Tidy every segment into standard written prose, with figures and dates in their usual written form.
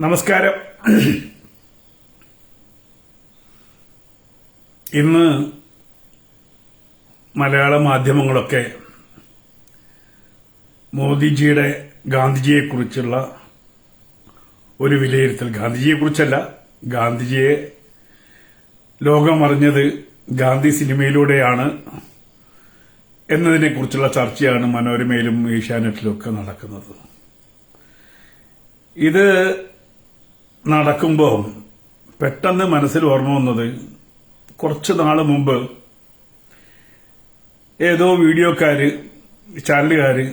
നമസ്കാരം. ഇന്ന് മലയാള മാധ്യമങ്ങളൊക്കെ മോദിജിയുടെ ഗാന്ധിജിയെക്കുറിച്ചുള്ള ഒരു വിലയിരുത്തൽ, ഗാന്ധിജിയെക്കുറിച്ചല്ല, ഗാന്ധിജിയെ ലോകം അറിഞ്ഞത് ഗാന്ധി സിനിമയിലൂടെയാണ് എന്നതിനെക്കുറിച്ചുള്ള ചർച്ചയാണ് മനോരമയിലും ഏഷ്യാനെറ്റിലും ഒക്കെ നടക്കുന്നത്. ഇത് നടക്കുമ്പോൾ പെട്ടെന്ന് മനസ്സിൽ ഓർമ്മ വന്നത്, കുറച്ചു നാൾ മുമ്പ് ഏതോ വീഡിയോക്കാര്, ചാനലുകാര്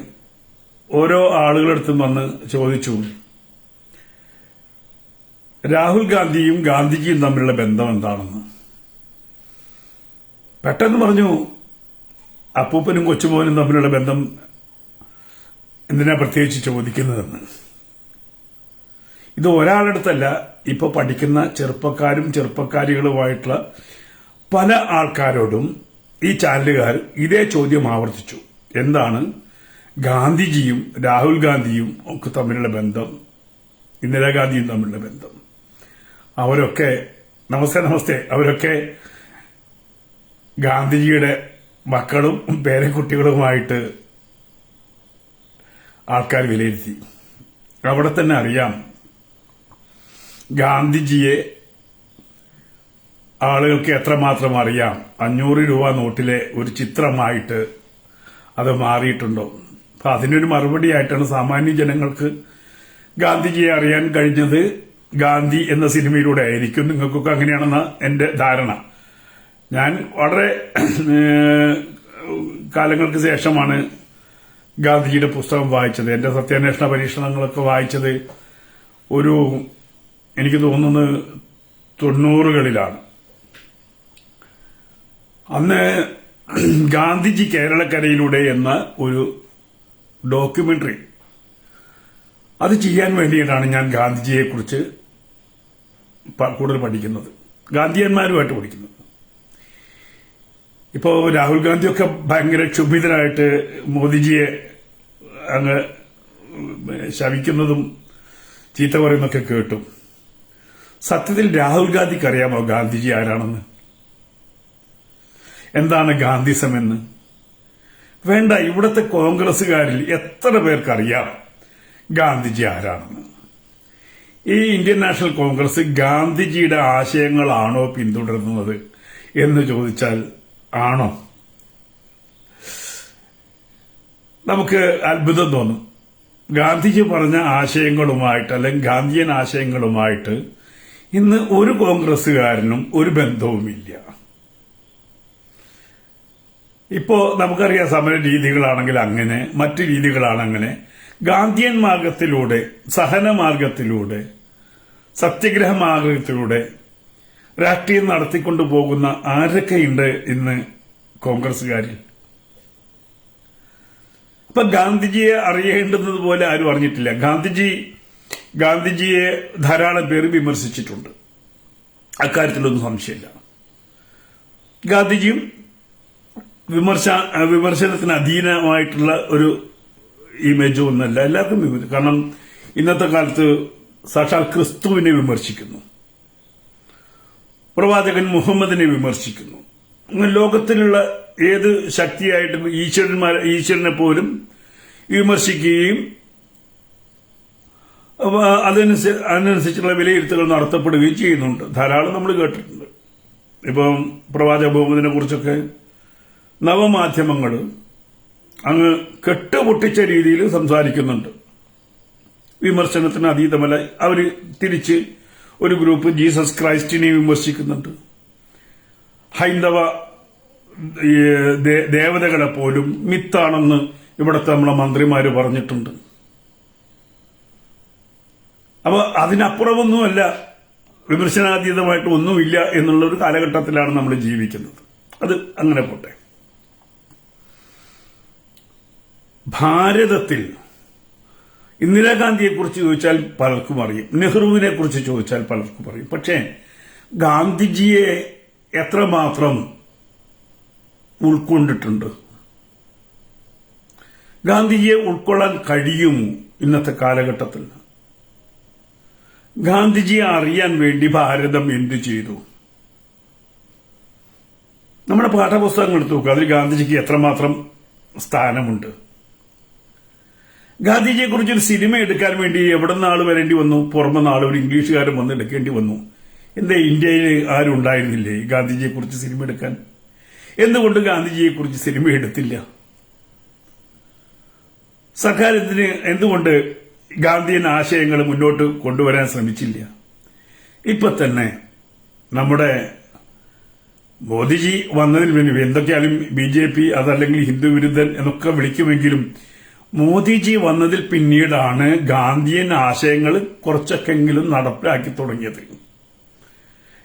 ഓരോ ആളുകളടുത്തും വന്ന് ചോദിച്ചു, രാഹുൽ ഗാന്ധിയും ഗാന്ധിജിയും തമ്മിലുള്ള ബന്ധം എന്താണെന്ന്. പെട്ടെന്ന് പറഞ്ഞു, അപ്പൂപ്പനും കൊച്ചുമോനും തമ്മിലുള്ള ബന്ധം എന്തിനാ പ്രത്യേകിച്ച് ചോദിക്കുന്നതെന്ന്. ഇത് ഒരാളടുത്തല്ല, ഇപ്പൊ പഠിക്കുന്ന ചെറുപ്പക്കാരും ചെറുപ്പക്കാരികളുമായിട്ടുള്ള പല ആൾക്കാരോടും ഈ ചാനലുകാർ ഇതേ ചോദ്യം ആവർത്തിച്ചു. എന്താണ് ഗാന്ധിജിയും രാഹുൽ ഗാന്ധിയും ഒക്കെ തമ്മിലുള്ള ബന്ധം, ഇന്ദിരാഗാന്ധിയും തമ്മിലുള്ള ബന്ധം? അവരൊക്കെ നമസ്തേ അവരൊക്കെ ഗാന്ധിജിയുടെ മക്കളും പേരക്കുട്ടികളുമായിട്ട് ആൾക്കാർ വിലയിരുത്തി. അവിടെ തന്നെ അറിയാം, ഗാന്ധിജിയെ ആളുകൾക്ക് എത്രമാത്രം അറിയാം. 500 രൂപ നോട്ടിലെ ഒരു ചിത്രമായിട്ട് അത് മാറിയിട്ടുണ്ടോ? അപ്പൊ അതിനൊരു മറുപടിയായിട്ടാണ് സാമാന്യ ജനങ്ങൾക്ക് ഗാന്ധിജിയെ അറിയാൻ കഴിഞ്ഞത് ഗാന്ധി എന്ന സിനിമയിലൂടെ. എനിക്കും നിങ്ങൾക്കൊക്കെ അങ്ങനെയാണെന്ന എന്റെ ധാരണ. ഞാൻ വളരെ കാലങ്ങൾക്ക് ശേഷമാണ് ഗാന്ധിജിയുടെ പുസ്തകം വായിച്ചത്. എന്റെ സത്യാന്വേഷണ പരീക്ഷണങ്ങളൊക്കെ വായിച്ചത് എനിക്ക് തോന്നുന്നത് 90കളിലാണ്. അന്ന് ഗാന്ധിജി കേരളക്കരയിലൂടെ എന്ന ഒരു ഡോക്യുമെന്ററി, അത് ചെയ്യാൻ വേണ്ടിയിട്ടാണ് ഞാൻ ഗാന്ധിജിയെക്കുറിച്ച് കൂടുതൽ പഠിക്കുന്നത്, ഗാന്ധിയന്മാരുമായിട്ട് പഠിക്കുന്നത്. ഇപ്പോ രാഹുൽ ഗാന്ധിയൊക്കെ ഭയങ്കര ക്ഷുഭിതരായിട്ട് മോദിജിയെ അങ്ങ് ശവിക്കുന്നതും ചീത്ത പറയുന്നൊക്കെ കേട്ടു. സത്യത്തിൽ രാഹുൽ ഗാന്ധിക്ക് അറിയാമോ ഗാന്ധിജി ആരാണെന്ന്? എന്താണ് ഗാന്ധിസം എന്ന്? വേണ്ട, ഇവിടുത്തെ കോൺഗ്രസുകാരിൽ എത്ര പേർക്കറിയാം ഗാന്ധിജി ആരാണെന്ന്? ഈ ഇന്ത്യൻ നാഷണൽ കോൺഗ്രസ് ഗാന്ധിജിയുടെ ആശയങ്ങളാണോ പിന്തുടരുന്നത് എന്ന് ചോദിച്ചാൽ ആണോ? നമുക്ക് അത്ഭുതം തോന്നും. ഗാന്ധിജി പറഞ്ഞ ആശയങ്ങളുമായിട്ട്, അല്ലെങ്കിൽ ഗാന്ധിയൻ ആശയങ്ങളുമായിട്ട് ഇന്ന് ഒരു കോൺഗ്രസുകാരനും ഒരു ബന്ധവുമില്ല. ഇപ്പോ നമുക്കറിയാം, സമര രീതികളാണെങ്കിൽ അങ്ങനെ, മറ്റു രീതികളാണങ്ങനെ. ഗാന്ധിയൻ മാർഗത്തിലൂടെ, സഹന മാർഗത്തിലൂടെ, സത്യഗ്രഹ മാർഗത്തിലൂടെ രാഷ്ട്രീയം നടത്തിക്കൊണ്ടു പോകുന്ന ആരൊക്കെയുണ്ട് ഇന്ന് കോൺഗ്രസുകാരിൽ? അപ്പൊ ഗാന്ധിജിയെ അറിയേണ്ടുന്നത് പോലെ ആരും അറിഞ്ഞിട്ടില്ല. ഗാന്ധിജിയെ ധാരാളം പേര് വിമർശിച്ചിട്ടുണ്ട്, അക്കാര്യത്തിലൊന്നും സംശയമില്ല. ഗാന്ധിജിയും വിമർശനത്തിന് അധീനമായിട്ടുള്ള ഒരു ഇമേജ് ഒന്നല്ല, എല്ലാവർക്കും. കാരണം ഇന്നത്തെ കാലത്ത് സാക്ഷാൽ ക്രിസ്തുവിനെ വിമർശിക്കുന്നു, പ്രവാചകൻ മുഹമ്മദിനെ വിമർശിക്കുന്നു. ലോകത്തിലുള്ള ഏത് ശക്തിയായിട്ടും ഈശ്വരനെ പോലും വിമർശിക്കുകയും അതിനനുസരിച്ചുള്ള വിലയിരുത്തലുകൾ നടത്തപ്പെടുകയും ചെയ്യുന്നുണ്ട്. ധാരാളം നമ്മൾ കേട്ടിട്ടുണ്ട്. ഇപ്പം പ്രവാചക മുഹമ്മദിനെ കുറിച്ചൊക്കെ നവമാധ്യമങ്ങൾ അങ്ങ് കെട്ടുപൊട്ടിച്ച രീതിയിൽ സംസാരിക്കുന്നുണ്ട്. വിമർശനത്തിന് അതീതമല്ല. അവര് തിരിച്ച് ഒരു ഗ്രൂപ്പ് ജീസസ് ക്രൈസ്റ്റിനെ വിമർശിക്കുന്നുണ്ട്. ഹൈന്ദവ ദേവതകളെ പോലും മിത്താണെന്ന് ഇവിടുത്തെ നമ്മളെ മന്ത്രിമാര് പറഞ്ഞിട്ടുണ്ട്. അപ്പൊ അതിനപ്പുറമൊന്നുമല്ല, വിമർശനാതീതമായിട്ട് ഒന്നുമില്ല എന്നുള്ള ഒരു കാലഘട്ടത്തിലാണ് നമ്മൾ ജീവിക്കുന്നത്. അത് അങ്ങനെ പോട്ടെ. ഭാരതത്തിൽ ഇന്ദിരാഗാന്ധിയെക്കുറിച്ച് ചോദിച്ചാൽ പലർക്കും അറിയും, നെഹ്റുവിനെ കുറിച്ച് ചോദിച്ചാൽ പലർക്കും അറിയും. പക്ഷേ ഗാന്ധിജിയെ എത്രമാത്രം ഉൾക്കൊണ്ടിട്ടുണ്ട്? ഗാന്ധിജിയെ ഉൾക്കൊള്ളാൻ കഴിയുമോ ഇന്നത്തെ കാലഘട്ടത്തിൽ? ഗാന്ധിജിയെ അറിയാൻ വേണ്ടി ഭാരതം എന്തു ചെയ്തു? നമ്മുടെ പാഠപുസ്തകങ്ങൾ എടുത്തു നോക്കുക, അതിൽ ഗാന്ധിജിക്ക് എത്രമാത്രം സ്ഥാനമുണ്ട്. ഗാന്ധിജിയെ കുറിച്ചൊരു സിനിമ എടുക്കാൻ വേണ്ടി എവിടെ നിന്ന് ആള് വരേണ്ടി വന്നു? പുറമെ നാളെ ഒരു ഇംഗ്ലീഷുകാരൻ വന്ന് എടുക്കേണ്ടി വന്നു. എന്താ ഇന്ത്യയിൽ ആരും ഉണ്ടായിരുന്നില്ലേ ഗാന്ധിജിയെ കുറിച്ച് സിനിമ എടുക്കാൻ? എന്തുകൊണ്ട് ഗാന്ധിജിയെ കുറിച്ച് സിനിമ എടുത്തില്ല? സർക്കാരത്തിന് എന്തുകൊണ്ട് ഗാന്ധിയൻ ആശയങ്ങൾ മുന്നോട്ട് കൊണ്ടുവരാൻ ശ്രമിച്ചില്ല? ഇപ്പൊ തന്നെ നമ്മുടെ മോദിജി വന്നതിന് പിന്നെ എന്തൊക്കെയാലും BJP അതല്ലെങ്കിൽ ഹിന്ദു വിരുദ്ധൻ എന്നൊക്കെ വിളിക്കുമെങ്കിലും മോദിജി വന്നതിൽ പിന്നീടാണ് ഗാന്ധിയൻ ആശയങ്ങൾ കുറച്ചൊക്കെങ്കിലും നടപ്പിലാക്കി തുടങ്ങിയത്.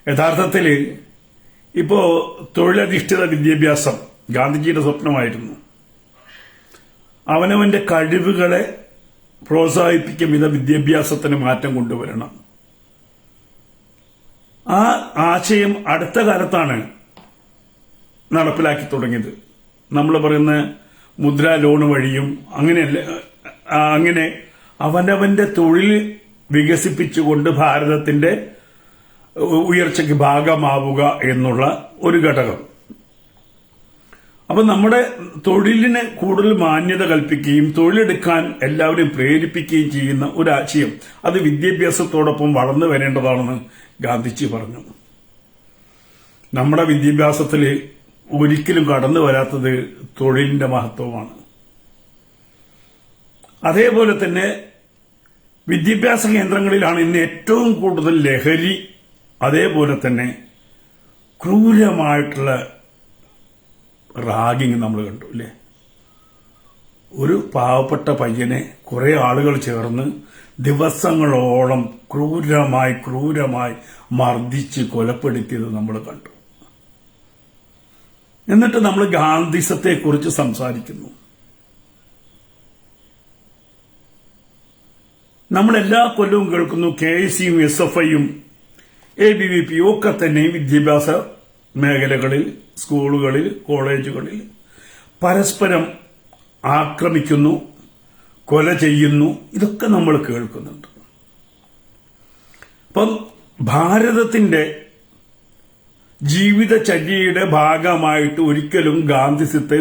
യഥാർത്ഥത്തിൽ ഇപ്പോ തൊഴിലധിഷ്ഠിത വിദ്യാഭ്യാസം ഗാന്ധിജിയുടെ സ്വപ്നമായിരുന്നു. അവനവന്റെ കഴിവുകളെ പ്രോത്സാഹിപ്പിക്കും വിധ വിദ്യാഭ്യാസത്തിന് മാറ്റം കൊണ്ടുവരണം. ആ ആശയം അടുത്ത കാലത്താണ് നടപ്പിലാക്കി തുടങ്ങിയത്. നമ്മൾ പറയുന്ന മുദ്രാ ലോൺ വഴിയും അങ്ങനെ അവനവന്റെ തൊഴിൽ വികസിപ്പിച്ചുകൊണ്ട് ഭാരതത്തിന്റെ ഉയർച്ചയ്ക്ക് ഭാഗമാവുക എന്നുള്ള ഒരു ഘടകം. അപ്പൊ നമ്മുടെ തൊഴിലിന് കൂടുതൽ മാന്യത കൽപ്പിക്കുകയും തൊഴിലെടുക്കാൻ എല്ലാവരെയും പ്രേരിപ്പിക്കുകയും ചെയ്യുന്ന ഒരു ആശയം അത് വിദ്യാഭ്യാസത്തോടൊപ്പം വളർന്നു വരേണ്ടതാണെന്ന് ഗാന്ധിജി പറഞ്ഞു. നമ്മുടെ വിദ്യാഭ്യാസത്തിൽ ഒരിക്കലും കടന്നു വരാത്തത് തൊഴിലിന്റെ മഹത്വമാണ്. അതേപോലെ തന്നെ വിദ്യാഭ്യാസ കേന്ദ്രങ്ങളിലാണ് ഇന്ന് ഏറ്റവും കൂടുതൽ ലഹരി, അതേപോലെ തന്നെ ക്രൂരമായിട്ടുള്ള റാഗിങ് നമ്മൾ കണ്ടു അല്ലേ? ഒരു പാവപ്പെട്ട പയ്യനെ കുറെ ആളുകൾ ചേർന്ന് ദിവസങ്ങളോളം ക്രൂരമായി മർദ്ദിച്ച് കൊലപ്പെടുത്തിയത് നമ്മൾ കണ്ടു. എന്നിട്ട് നമ്മൾ ഗാന്ധിസത്തെക്കുറിച്ച് സംസാരിക്കുന്നു. നമ്മൾ എല്ലാ കൊല്ലവും കേൾക്കുന്നു KSUം SFIയും ABVPയും ഒക്കെ തന്നെ വിദ്യാഭ്യാസ മേഖലകളിൽ, സ്കൂളുകളിൽ, കോളേജുകളിൽ പരസ്പരം ആക്രമിക്കുന്നു, കൊല ചെയ്യുന്നു. ഇതൊക്കെ നമ്മൾ കേൾക്കുന്നുണ്ട്. അപ്പം ഭാരതത്തിന്റെ ജീവിതചര്യയുടെ ഭാഗമായിട്ട് ഒരിക്കലും ഗാന്ധിസത്തെ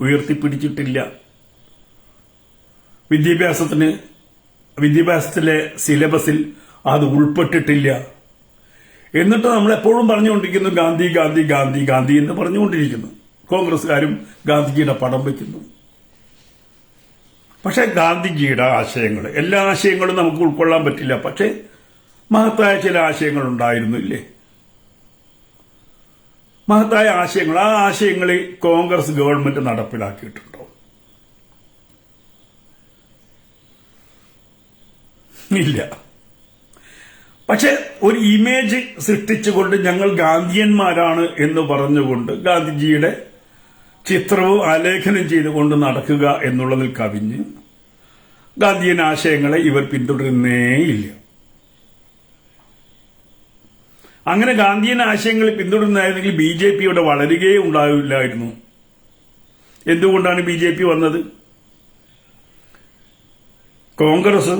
ഉയർത്തിപ്പിടിച്ചിട്ടില്ല. വിദ്യാഭ്യാസത്തിലെ സിലബസിൽ അത് ഉൾപ്പെട്ടിട്ടില്ല. എന്നിട്ട് നമ്മൾ എപ്പോഴും പറഞ്ഞുകൊണ്ടിരിക്കുന്നു ഗാന്ധി ഗാന്ധി ഗാന്ധി ഗാന്ധി എന്ന് പറഞ്ഞുകൊണ്ടിരിക്കുന്നു. കോൺഗ്രസ്സുകാരും ഗാന്ധിജിയുടെ പടം വയ്ക്കുന്നു. പക്ഷെ ഗാന്ധിജിയുടെ ആശയങ്ങൾ, എല്ലാ ആശയങ്ങളും നമുക്ക് ഉൾക്കൊള്ളാൻ പറ്റില്ല. പക്ഷെ മഹത്തായ ചില ആശയങ്ങൾ ഉണ്ടായിരുന്നു ഇല്ലേ? മഹത്തായ ആശയങ്ങൾ. ആ ആശയങ്ങൾ കോൺഗ്രസ് ഗവൺമെന്റ് നടപ്പിലാക്കിയിട്ടുണ്ടോ? ഇല്ല. പക്ഷെ ഒരു ഇമേജ് സൃഷ്ടിച്ചുകൊണ്ട് ഞങ്ങൾ ഗാന്ധിയന്മാരാണ് എന്ന് പറഞ്ഞുകൊണ്ട് ഗാന്ധിജിയുടെ ചിത്രവും ആലേഖനം ചെയ്തുകൊണ്ട് നടക്കുക എന്നുള്ളതിൽ കവിഞ്ഞ് ഗാന്ധിയൻ ആശയങ്ങളെ ഇവർ പിന്തുടരുന്നേയില്ല. അങ്ങനെ ഗാന്ധിയൻ ആശയങ്ങൾ പിന്തുടരുന്നായിരുന്നെങ്കിൽ BJP യുടെ വളരുകയേ ഉണ്ടാവില്ലായിരുന്നു. എന്തുകൊണ്ടാണ് BJP വന്നത്? കോൺഗ്രസ്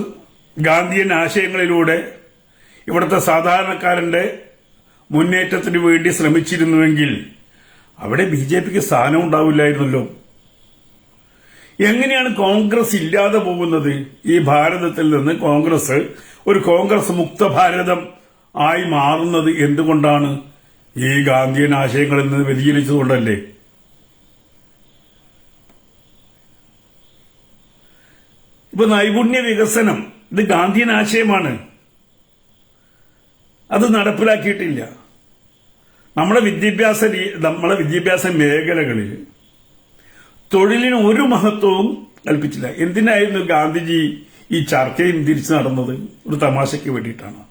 ഗാന്ധിയൻ ആശയങ്ങളിലൂടെ ഇവിടുത്തെ സാധാരണക്കാരന്റെ മുന്നേറ്റത്തിന് വേണ്ടി ശ്രമിച്ചിരുന്നുവെങ്കിൽ അവിടെ BJPക്ക് സ്ഥാനം ഉണ്ടാവില്ലായിരുന്നല്ലോ. എങ്ങനെയാണ് കോൺഗ്രസ് ഇല്ലാതെ പോകുന്നത്? ഈ ഭാരതത്തിൽ നിന്ന് കോൺഗ്രസ് ഒരു കോൺഗ്രസ് മുക്ത ഭാരതം ആയി മാറുന്നത് എന്തുകൊണ്ടാണ്? ഈ ഗാന്ധിയൻ ആശയങ്ങളിൽ നിന്ന് വ്യതിചലിച്ചതുകൊണ്ടല്ലേ. ഇപ്പൊ നൈപുണ്യ വികസനം ഇത് ഗാന്ധിയൻ ആശയമാണ്. അത് നടപ്പിലാക്കിയിട്ടില്ല. നമ്മുടെ വിദ്യാഭ്യാസ മേഖലകളിൽ തൊഴിലിന് ഒരു മഹത്വവും കൽപ്പിച്ചില്ല. എന്തിനായിരുന്നു ഗാന്ധിജി ഈ ചർച്ചയും തിരിച്ചു നടന്നത്? ഒരു തമാശയ്ക്ക് വേണ്ടിയിട്ടാണ്.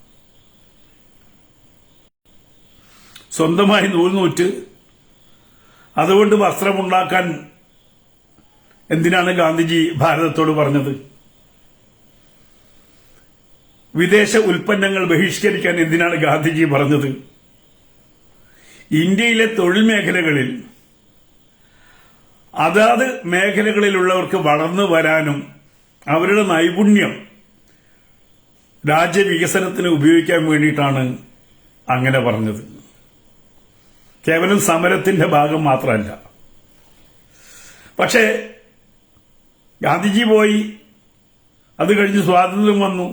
സ്വന്തമായി നൂൽനൂറ്റ് അതുകൊണ്ട് വസ്ത്രമുണ്ടാക്കാൻ എന്തിനാണ് ഗാന്ധിജി ഭാരതത്തോട് പറഞ്ഞത്? വിദേശ ഉൽപ്പന്നങ്ങൾ ബഹിഷ്കരിക്കാൻ എന്തിനാണ് ഗാന്ധിജി പറഞ്ഞത്? ഇന്ത്യയിലെ തൊഴിൽ മേഖലകളിൽ അതാത് മേഖലകളിലുള്ളവർക്ക് വളർന്നു വരാനും അവരുടെ നൈപുണ്യം രാജ്യവികസനത്തിന് ഉപയോഗിക്കാൻ വേണ്ടിയിട്ടാണ് അങ്ങനെ പറഞ്ഞത്. കേവലം സമരത്തിന്റെ ഭാഗം മാത്രമല്ല. പക്ഷേ ഗാന്ധിജി പോയി, അത് കഴിഞ്ഞ് സ്വാതന്ത്ര്യം വന്നു.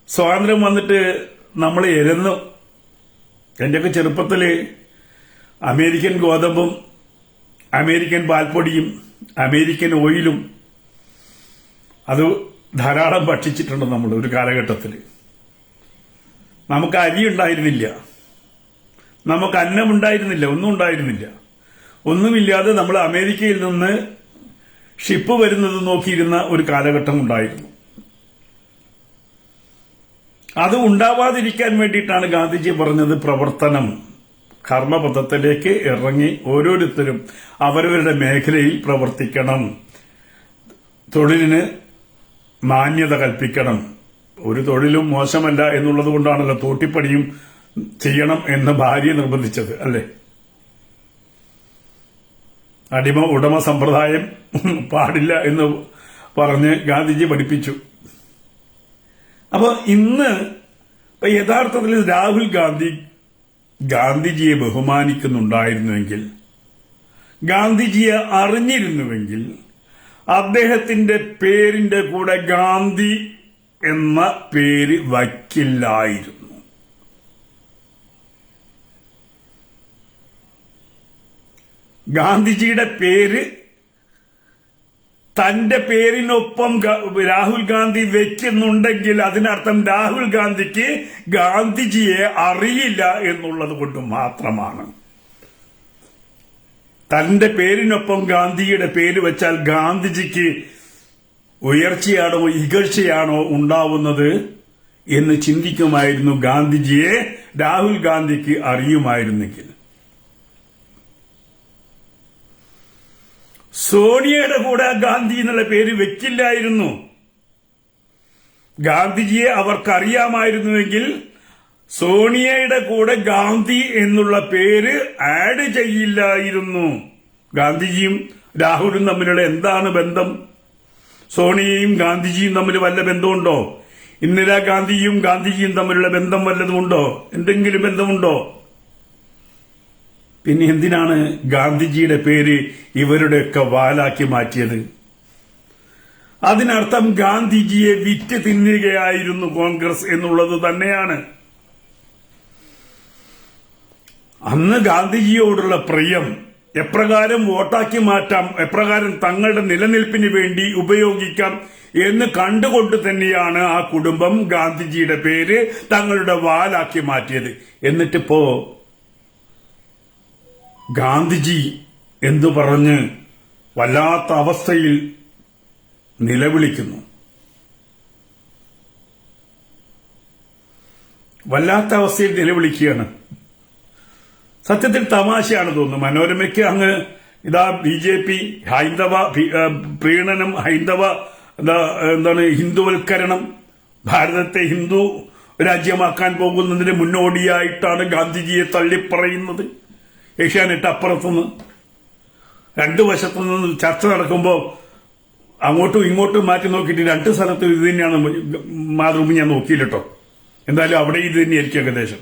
സ്വാതന്ത്ര്യം വന്നിട്ട് നമ്മൾ എരുന്നു. എന്റെയൊക്കെ ചെറുപ്പത്തില് അമേരിക്കൻ ഗോതമ്പും അമേരിക്കൻ പാൽപ്പൊടിയും അമേരിക്കൻ ഓയിലും അത് ധാരാളം ഭക്ഷിച്ചിട്ടുണ്ട് നമ്മൾ ഒരു കാലഘട്ടത്തിൽ. നമുക്ക് അരി ഉണ്ടായിരുന്നില്ല, നമുക്ക് അന്നമുണ്ടായിരുന്നില്ല, ഒന്നും ഉണ്ടായിരുന്നില്ല. ഒന്നുമില്ലാതെ നമ്മൾ അമേരിക്കയിൽ നിന്ന് ഷിപ്പ് വരുന്നത് നോക്കിയിരുന്ന ഒരു കാലഘട്ടം ഉണ്ടായിരുന്നു. അത് ഉണ്ടാവാതിരിക്കാൻ വേണ്ടിയിട്ടാണ് ഗാന്ധിജി പറഞ്ഞത് പ്രവർത്തനം, കർമ്മപഥത്തിലേക്ക് ഇറങ്ങി ഓരോരുത്തരും അവരവരുടെ മേഖലയിൽ പ്രവർത്തിക്കണം, തൊഴിലിന് മാന്യത കൽപ്പിക്കണം. ഒരു തൊഴിലും മോശമല്ല എന്നുള്ളത് കൊണ്ടാണല്ലോ തോട്ടിപ്പണിയും ചെയ്യണം എന്ന് ഭാര്യ നിർബന്ധിച്ചത്, അല്ലേ? അടിമ ഉടമ സമ്പ്രദായം പാടില്ല എന്ന് പറഞ്ഞ് ഗാന്ധിജി പഠിപ്പിച്ചു. അപ്പൊ ഇന്ന് യഥാർത്ഥത്തിൽ രാഹുൽ ഗാന്ധി ഗാന്ധിജിയെ ബഹുമാനിക്കുന്നുണ്ടായിരുന്നുവെങ്കിൽ, ഗാന്ധിജിയെ അറിഞ്ഞിരുന്നുവെങ്കിൽ അദ്ദേഹത്തിന്റെ പേരിന്റെ കൂടെ ഗാന്ധി എന്ന പേര് വയ്ക്കില്ലായിരുന്നു. ഗാന്ധിജിയുടെ പേര് തന്റെ പേരിനൊപ്പം രാഹുൽ ഗാന്ധി വെക്കുന്നുണ്ടെങ്കിൽ അതിനർത്ഥം രാഹുൽ ഗാന്ധിക്ക് ഗാന്ധിജിയെ അറിയില്ല എന്നുള്ളത് കൊണ്ട് മാത്രമാണ്. തന്റെ പേരിനൊപ്പം ഗാന്ധിയുടെ പേര് വെച്ചാൽ ഗാന്ധിജിക്ക് ഉയർച്ചയാണോ ഇകഴ്ചയാണോ ഉണ്ടാവുന്നത് എന്ന് ചിന്തിക്കുമായിരുന്നു ഗാന്ധിജിയെ രാഹുൽ ഗാന്ധിക്ക് അറിയുമായിരുന്നെങ്കിൽ. സോണിയയുടെ കൂടെ ഗാന്ധി എന്നുള്ള പേര് വെക്കില്ലായിരുന്നു. ഗാന്ധിജിയെ അവർക്കറിയാമായിരുന്നുവെങ്കിൽ സോണിയയുടെ കൂടെ ഗാന്ധി എന്നുള്ള പേര് ആഡ് ചെയ്യില്ലായിരുന്നു. ഗാന്ധിജിയും രാഹുലും തമ്മിലുള്ള എന്താണ് ബന്ധം? സോണിയയും ഗാന്ധിജിയും തമ്മിൽ വല്ല ബന്ധമുണ്ടോ? ഇന്ദിരാഗാന്ധിയും ഗാന്ധിജിയും തമ്മിലുള്ള ബന്ധം വല്ലതുമുണ്ടോ? എന്തെങ്കിലും ബന്ധമുണ്ടോ? പിന്നെ എന്തിനാണ് ഗാന്ധിജിയുടെ പേര് ഇവരുടെയൊക്കെ വാലാക്കി മാറ്റിയത്? അതിനർത്ഥം ഗാന്ധിജിയെ വിറ്റ് തിന്നുകയായിരുന്നു കോൺഗ്രസ് എന്നുള്ളത് തന്നെയാണ്. അന്ന് ഗാന്ധിജിയോടുള്ള പ്രിയം എപ്രകാരം വോട്ടാക്കി മാറ്റാം, എപ്രകാരം തങ്ങളുടെ നിലനിൽപ്പിന് വേണ്ടി ഉപയോഗിക്കാം എന്ന് കണ്ടുകൊണ്ട് തന്നെയാണ് ആ കുടുംബം ഗാന്ധിജിയുടെ പേര് തങ്ങളുടെ വാലാക്കി മാറ്റിയത്. എന്നിട്ടിപ്പോ ഗാന്ധിജി എന്തു പറഞ്ഞ് വല്ലാത്ത അവസ്ഥയിൽ നിലവിളിക്കുന്നു. വല്ലാത്ത അവസ്ഥയിൽ നിലവിളിക്കുകയാണ്. സത്യത്തിൽ തമാശയാണ് തോന്നുന്നു. മനോരമയ്ക്ക് അങ്ങ് ഇതാ BJP ഹൈന്ദവ പ്രീണനം, ഹൈന്ദവ ഹിന്ദുവൽക്കരണം, ഭാരതത്തെ ഹിന്ദു രാജ്യമാക്കാൻ പോകുന്നതിന് മുന്നോടിയായിട്ടാണ് ഗാന്ധിജിയെ തള്ളിപ്പറയുന്നത്. ഏഷ്യാനെറ്റ് അപ്പുറത്തുനിന്ന് രണ്ടു വശത്തുനിന്ന് ചർച്ച നടക്കുമ്പോൾ അങ്ങോട്ടും ഇങ്ങോട്ടും മാറ്റി നോക്കിയിട്ട് രണ്ട് സ്ഥലത്തും ഇത് തന്നെയാണ് മാതൃഭൂമി ഞാൻ നോക്കിയില്ലോ. എന്തായാലും അവിടെ ഇത് തന്നെയായിരിക്കും ഏകദേശം.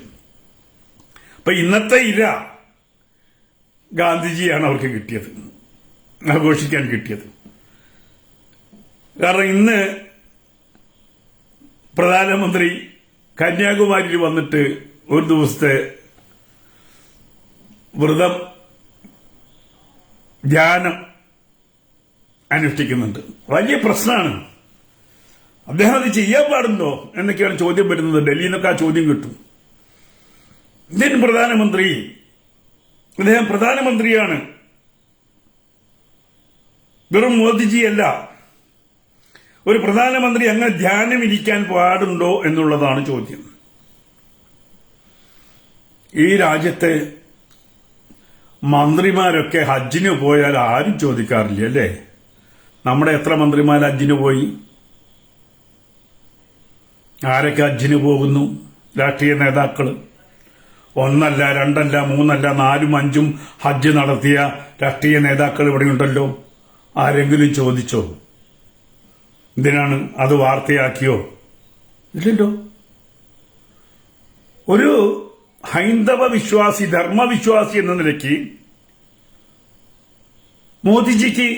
അപ്പൊ ഇന്നത്തെ ഇര ഗാന്ധിജിയാണ് അവർക്ക് കിട്ടിയത്, ആഘോഷിക്കാൻ കിട്ടിയത്. കാരണം ഇന്ന് പ്രധാനമന്ത്രി കന്യാകുമാരിയിൽ വന്നിട്ട് ഒരു ദിവസത്തെ വ്രതം ധ്യാനം അനുഷ്ഠിക്കുന്നുണ്ട്. വലിയ പ്രശ്നമാണ്. അദ്ദേഹം അത് ചെയ്യാൻ പാടുണ്ടോ എന്നൊക്കെയാണ് ചോദ്യം വരുന്നത്. ഡൽഹിയിൽ നിന്നൊക്കെ ആ ചോദ്യം കിട്ടും. ഇന്ത്യൻ പ്രധാനമന്ത്രി, അദ്ദേഹം പ്രധാനമന്ത്രിയാണ്, വെറും മോദിജിയല്ല. ഒരു പ്രധാനമന്ത്രി അങ്ങനെ ധ്യാനം ഇരിക്കാൻ പാടുണ്ടോ എന്നുള്ളതാണ് ചോദ്യം. ഈ രാജ്യത്തെ മന്ത്രിമാരൊക്കെ ഹജ്ജിന് പോയാൽ ആരും ചോദിക്കാറില്ല, അല്ലേ? നമ്മുടെ എത്ര മന്ത്രിമാർ ഹജ്ജിന് പോയി? ആരൊക്കെ ഹജ്ജിന് പോകുന്നു? രാഷ്ട്രീയ നേതാക്കൾ. ഒന്നല്ല, രണ്ടല്ല, മൂന്നല്ല, 4ഉം 5ഉം ഹജ്ജ് നടത്തിയ രാഷ്ട്രീയ നേതാക്കൾ ഇവിടെയുണ്ടല്ലോ. ആരെങ്കിലും ചോദിച്ചോ? എന്തിനാണ്? അത് വാർത്തയാക്കിയോ? ഇല്ലല്ലോ. ഒരു ഹൈന്ദവ വിശ്വാസി, ധർമ്മവിശ്വാസി എന്ന നിലയ്ക്ക് മോദിജിക്ക്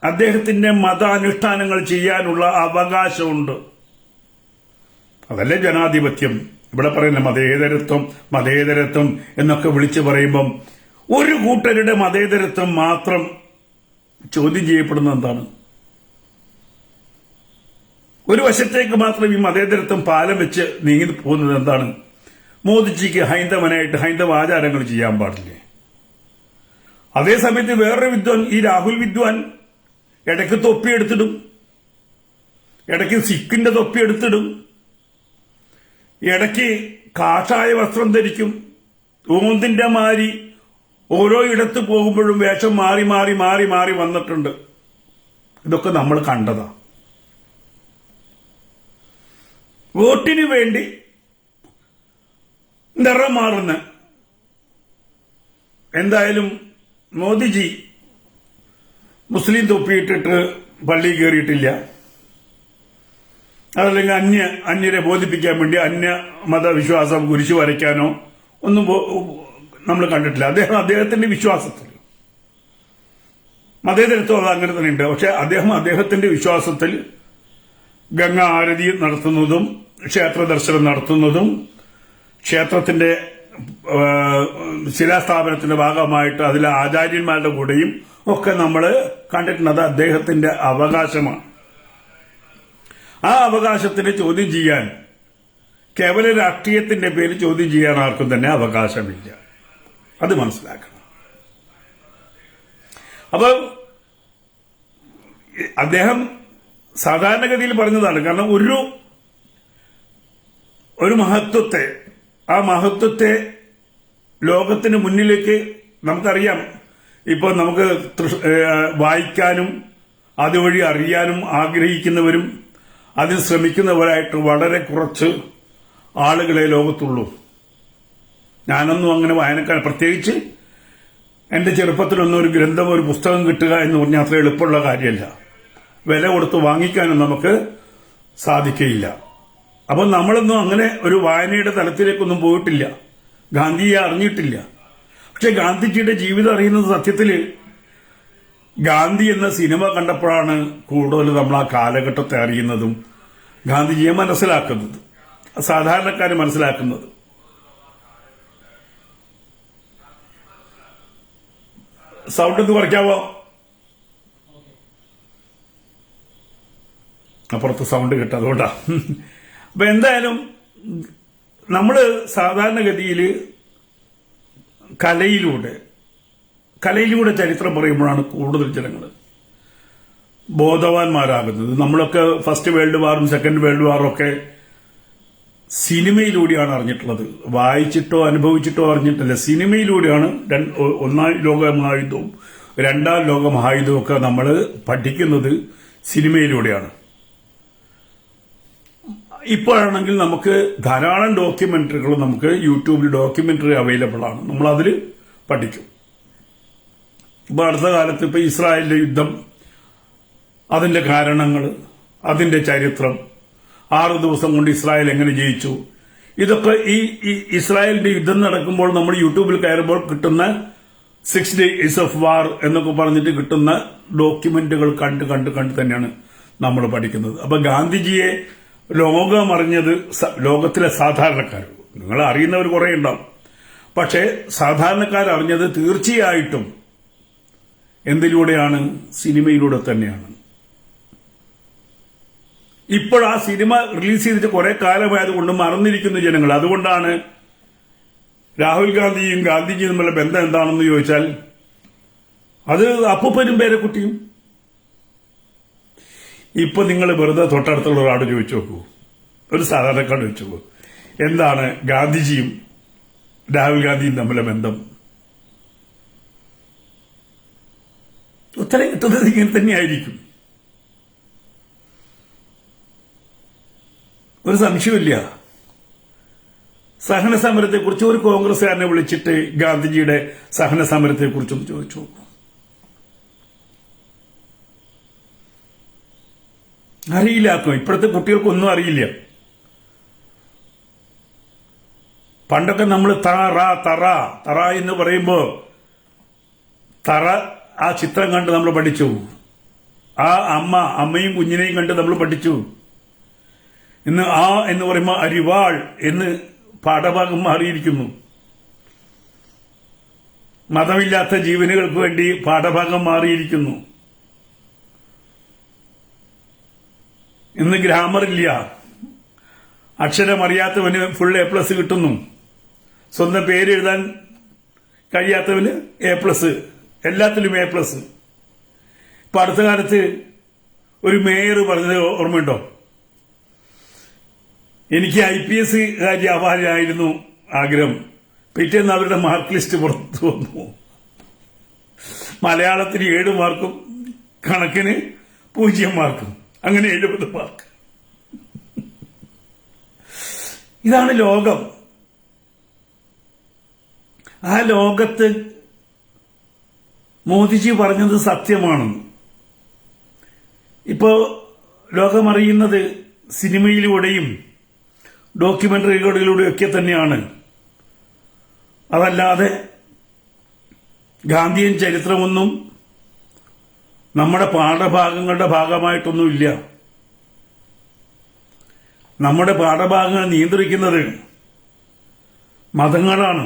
അദ്ദേഹത്തിന്റെ മതാനുഷ്ഠാനങ്ങൾ ചെയ്യാനുള്ള അവകാശമുണ്ട്. അതല്ലേ ജനാധിപത്യം. ഇവിടെ പറയുന്ന മതേതരത്വം എന്നൊക്കെ വിളിച്ചു പറയുമ്പം ഒരു കൂട്ടരുടെ മതേതരത്വം മാത്രം ചോദ്യം ചെയ്യപ്പെടുന്നത് എന്താണ്? ഒരു വശത്തേക്ക് മാത്രം ഈ മതേതരത്വം പാലം വെച്ച് നീങ്ങി പോകുന്നത് എന്താണ്? മോദിജിക്ക് ഹൈന്ദവനായിട്ട് ഹൈന്ദവ ആചാരങ്ങൾ ചെയ്യാൻ പാടില്ലേ? അതേസമയത്ത് വേറൊരു വിദ്വാൻ, ഈ രാഹുൽ വിദ്വാൻ, ഇടയ്ക്ക് തൊപ്പിയെടുത്തിടും, ഇടയ്ക്ക് സിഖിന്റെ തൊപ്പിയെടുത്തിടും, ഇടയ്ക്ക് കാഷായ വസ്ത്രം ധരിക്കും. ഓന്തിന്റെ മാരി ഓരോ ഇടത്ത് പോകുമ്പോഴും വേഷം മാറി മാറി മാറി മാറി വന്നിട്ടുണ്ട്. ഇതൊക്കെ നമ്മൾ കണ്ടതാ. വോട്ടിനു വേണ്ടി നിറം മാറുന്ന, എന്തായാലും മോദിജി മുസ്ലിം തൊപ്പിയിട്ടിട്ട് പള്ളിയിൽ കയറിയിട്ടില്ല. അതല്ലെങ്കിൽ അന്യരെ ബോധിപ്പിക്കാൻ വേണ്ടി അന്യ മതവിശ്വാസം കുരിശു വരയ്ക്കാനോ ഒന്നും നമ്മൾ കണ്ടിട്ടില്ല. അദ്ദേഹത്തിന്റെ വിശ്വാസത്തിൽ മതേതരത്വം അത് അങ്ങനെ തന്നെ ഉണ്ട്. പക്ഷെ അദ്ദേഹത്തിന്റെ വിശ്വാസത്തിൽ ഗംഗ ആരതി നടത്തുന്നതും ക്ഷേത്ര ദർശനം നടത്തുന്നതും ക്ഷേത്രത്തിന്റെ ശിലാസ്ഥാപനത്തിന്റെ ഭാഗമായിട്ട് അതിലെ ആചാര്യന്മാരുടെ കൂടെയും ഒക്കെ നമ്മൾ കണ്ടിട്ടുണ്ട്. അത് അദ്ദേഹത്തിന്റെ അവകാശമാണ്. ആ അവകാശത്തിനെ ചോദ്യം ചെയ്യാൻ, കേവല രാഷ്ട്രീയത്തിന്റെ പേര് ചോദ്യം ചെയ്യാൻ ആർക്കും തന്നെ അവകാശമില്ല. അത് മനസ്സിലാക്കണം. അപ്പൊ അദ്ദേഹം സാധാരണഗതിയിൽ പറഞ്ഞതാണ്. കാരണം ഒരു മഹത്വത്തെ, ആ മഹത്വത്തെ ലോകത്തിന് മുന്നിലേക്ക് നമുക്കറിയാം. ഇപ്പോൾ നമുക്ക് വായിക്കാനും അതുവഴി അറിയാനും ആഗ്രഹിക്കുന്നവരും അതിന് ശ്രമിക്കുന്നവരായിട്ട് വളരെ കുറച്ച് ആളുകളെ ലോകത്തുള്ളൂ. ഞാനൊന്നും അങ്ങനെ വായനക്കാരൻ, പ്രത്യേകിച്ച് എന്റെ ചെറുപ്പത്തിലൊന്നും ഒരു ഗ്രന്ഥം, ഒരു പുസ്തകം കിട്ടുക എന്ന് പറഞ്ഞാൽ അത്ര എളുപ്പമുള്ള കാര്യമല്ല. വില കൊടുത്ത് വാങ്ങിക്കാനും നമുക്ക് സാധിക്കുകയില്ല. അപ്പൊ നമ്മളൊന്നും അങ്ങനെ ഒരു വായനയുടെ തലത്തിലേക്കൊന്നും പോയിട്ടില്ല, ഗാന്ധിയെ അറിഞ്ഞിട്ടില്ല. പക്ഷെ ഗാന്ധിജിയുടെ ജീവിതം അറിയുന്നത് സത്യത്തില് ഗാന്ധി എന്ന സിനിമ കണ്ടപ്പോഴാണ് കൂടുതൽ നമ്മൾ ആ കാലഘട്ടത്തെ അറിയുന്നതും ഗാന്ധിജിയെ മനസ്സിലാക്കുന്നത്, സാധാരണക്കാര് മനസ്സിലാക്കുന്നത്. സൗണ്ട് ഒന്ന് കുറയ്ക്കാവോ? അപ്പുറത്ത് സൗണ്ട് കിട്ടും, അതുകൊണ്ടാ. അപ്പൊ എന്തായാലും നമ്മള് സാധാരണഗതിയിൽ കലയിലൂടെ ചരിത്രം പറയുമ്പോഴാണ് കൂടുതൽ ജനങ്ങൾ ബോധവാന്മാരാകുന്നത്. നമ്മളൊക്കെ ഫസ്റ്റ് വേൾഡ് വാറും സെക്കൻഡ് വേൾഡ് വാറും ഒക്കെ സിനിമയിലൂടെയാണ് അറിഞ്ഞിട്ടുള്ളത്. വായിച്ചിട്ടോ അനുഭവിച്ചിട്ടോ അറിഞ്ഞിട്ടില്ല. സിനിമയിലൂടെയാണ് ഒന്നാം ലോകമഹായുദ്ധവും രണ്ടാം ലോകമഹായുദ്ധവും ഒക്കെ നമ്മൾ പഠിക്കുന്നത് സിനിമയിലൂടെയാണ്. ഇപ്പോഴാണെങ്കിൽ നമുക്ക് ധാരാളം ഡോക്യുമെന്ററികൾ നമുക്ക് യൂട്യൂബിൽ ഡോക്യുമെന്ററി അവൈലബിൾ ആണ്. നമ്മൾ അതിൽ പഠിക്കും. ഇപ്പൊ അടുത്ത കാലത്ത് ഇപ്പൊ ഇസ്രായേലിന്റെ യുദ്ധം, അതിന്റെ കാരണങ്ങൾ, അതിന്റെ ചരിത്രം, 6 ദിവസം കൊണ്ട് ഇസ്രായേൽ എങ്ങനെ ജയിച്ചു, ഇതൊക്കെ ഈ ഇസ്രായേലിന്റെ യുദ്ധം നടക്കുമ്പോൾ നമ്മൾ യൂട്യൂബിൽ കയറുമ്പോൾ കിട്ടുന്ന 6 days of war എന്നൊക്കെ പറഞ്ഞിട്ട് കിട്ടുന്ന ഡോക്യുമെന്റുകൾ കണ്ട് തന്നെയാണ് നമ്മൾ പഠിക്കുന്നത്. അപ്പൊ ഗാന്ധിജിയെ ലോകം അറിഞ്ഞത് ലോകത്തിലെ സാധാരണക്കാർ, നിങ്ങൾ അറിയുന്നവർ കുറെ ഉണ്ടാവും, പക്ഷെ സാധാരണക്കാർ അറിഞ്ഞത് തീർച്ചയായിട്ടും എന്തിലൂടെയാണ്? സിനിമയിലൂടെ തന്നെയാണ്. ഇപ്പോൾ ആ സിനിമ റിലീസ് ചെയ്തിട്ട് കുറെ കാലമായതുകൊണ്ട് മറന്നിരിക്കുന്നു ജനങ്ങൾ. അതുകൊണ്ടാണ് രാഹുൽ ഗാന്ധിയും ഗാന്ധിജിയും തമ്മിലുള്ള ബന്ധം എന്താണെന്ന് ചോദിച്ചാൽ അത് അപ്പൂപ്പനും പേരക്കുട്ടിയും. ഇപ്പൊ നിങ്ങൾ വെറുതെ തൊട്ടടുത്തുള്ള ഒരാട് ചോദിച്ചു നോക്കൂ, ഒരു സാധാരണക്കാട് ചോദിച്ചു നോക്കൂ, എന്താണ് ഗാന്ധിജിയും രാഹുൽ ഗാന്ധിയും തമ്മിലെ ബന്ധം? ഉത്തരം കിട്ടുന്നത് ഇങ്ങനെ തന്നെയായിരിക്കും, ഒരു സംശയമില്ല. സഹന സമരത്തെക്കുറിച്ച് ഒരു കോൺഗ്രസ്സുകാരനെ വിളിച്ചിട്ട് ഗാന്ധിജിയുടെ സഹന സമരത്തെക്കുറിച്ചൊന്ന് ചോദിച്ചു നോക്കൂ. അറിയില്ലാക്കും. ഇപ്പോഴത്തെ കുട്ടികൾക്കൊന്നും അറിയില്ല. പണ്ടൊക്കെ നമ്മൾ തറ തറ തറ എന്ന് പറയുമ്പോൾ തറ ആ ചിത്രം കണ്ട് നമ്മൾ പഠിച്ചു. ആ അമ്മയും കുഞ്ഞിനെയും കണ്ട് നമ്മൾ പഠിച്ചു. ഇന്ന് ആ എന്ന് പറയുമ്പോൾ അരിവാൾ എന്ന് പാഠഭാഗം മാറിയിരിക്കുന്നു. മതമില്ലാത്ത ജീവനുകൾക്ക് വേണ്ടി പാഠഭാഗം മാറിയിരിക്കുന്നു. ഇന്ന് ഗ്രാമറില്ല. അക്ഷരമറിയാത്തവന് ഫുൾ A+ കിട്ടുന്നു. സ്വന്തം പേര് എഴുതാൻ കഴിയാത്തവന് A+, എല്ലാത്തിലും A+. ഇപ്പൊ അടുത്ത കാലത്ത് ഒരു മേയർ പറഞ്ഞത് ഓർമ്മയുണ്ടോ? എനിക്ക് IPS ആവാനായിരുന്നു ആഗ്രഹം. പിറ്റേന്ന് അവരുടെ മാർക്ക് ലിസ്റ്റ് പുറത്തു വന്നു. മലയാളത്തിന് 7 മാർക്കും കണക്കിന് 0 മാർക്കും, അങ്ങനെ 70 മാർക്ക്. ഇതാണ് ലോകം. ആ ലോകത്ത് മോദിജി പറഞ്ഞത് സത്യമാണ്. ഇപ്പോ ലോകമറിയുന്നത് സിനിമയിലൂടെയും ഡോക്യുമെന്ററികളിലൂടെയും ഒക്കെ തന്നെയാണ്. അതല്ലാതെ ഗാന്ധിയൻ ചരിത്രമൊന്നും നമ്മുടെ പാഠഭാഗങ്ങളുടെ ഭാഗമായിട്ടൊന്നുമില്ല. നമ്മുടെ പാഠഭാഗങ്ങൾ നിയന്ത്രിക്കുന്നത് മതങ്ങളാണ്.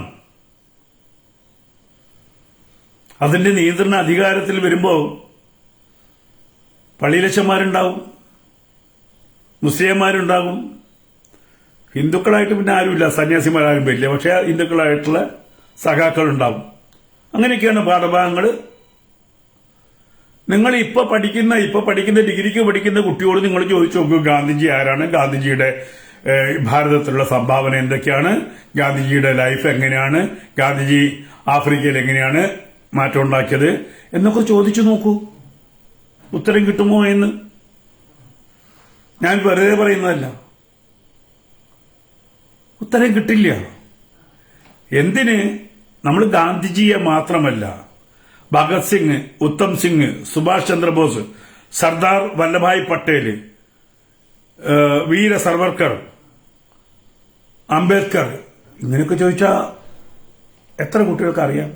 അതിന്റെ നിയന്ത്രണ അധികാരത്തിൽ വരുമ്പോൾ പള്ളിയിലച്ചന്മാരുണ്ടാവും, മുസ്ലിംമാരുണ്ടാകും, ഹിന്ദുക്കളായിട്ട് പിന്നെ ആരുമില്ല, സന്യാസിമാരും വരില്ല. പക്ഷെ ഹിന്ദുക്കളായിട്ടുള്ള സഖാക്കളുണ്ടാവും. അങ്ങനെയൊക്കെയാണ് പാഠഭാഗങ്ങൾ. നിങ്ങൾ ഇപ്പൊ പഠിക്കുന്ന ഡിഗ്രിക്ക് പഠിക്കുന്ന കുട്ടിയോട് നിങ്ങൾ ചോദിച്ചു നോക്കൂ, ഗാന്ധിജി ആരാണ്, ഗാന്ധിജിയുടെ ഭാരതത്തിലുള്ള സംഭാവന എന്തൊക്കെയാണ്, ഗാന്ധിജിയുടെ ലൈഫ് എങ്ങനെയാണ്, ഗാന്ധിജി ആഫ്രിക്കയിൽ എങ്ങനെയാണ് മാറ്റം ഉണ്ടാക്കിയത് എന്നൊക്കെ ചോദിച്ചു നോക്കൂ. ഉത്തരം കിട്ടുമോ എന്ന് ഞാൻ വെറുതെ പറയുന്നതല്ല. ഉത്തരം കിട്ടില്ല. എന്തിന്? നമ്മൾ ഗാന്ധിജിയെ മാത്രമല്ല, ഭഗത് സിംഗ്, ഉത്തം സിംഗ്, സുഭാഷ് ചന്ദ്രബോസ്, സർദാർ വല്ലഭായ് പട്ടേൽ, വീര സർവർക്കർ, അംബേദ്കർ, ഇങ്ങനെയൊക്കെ ചോദിച്ചാൽ എത്ര കുട്ടികൾക്ക് അറിയാം?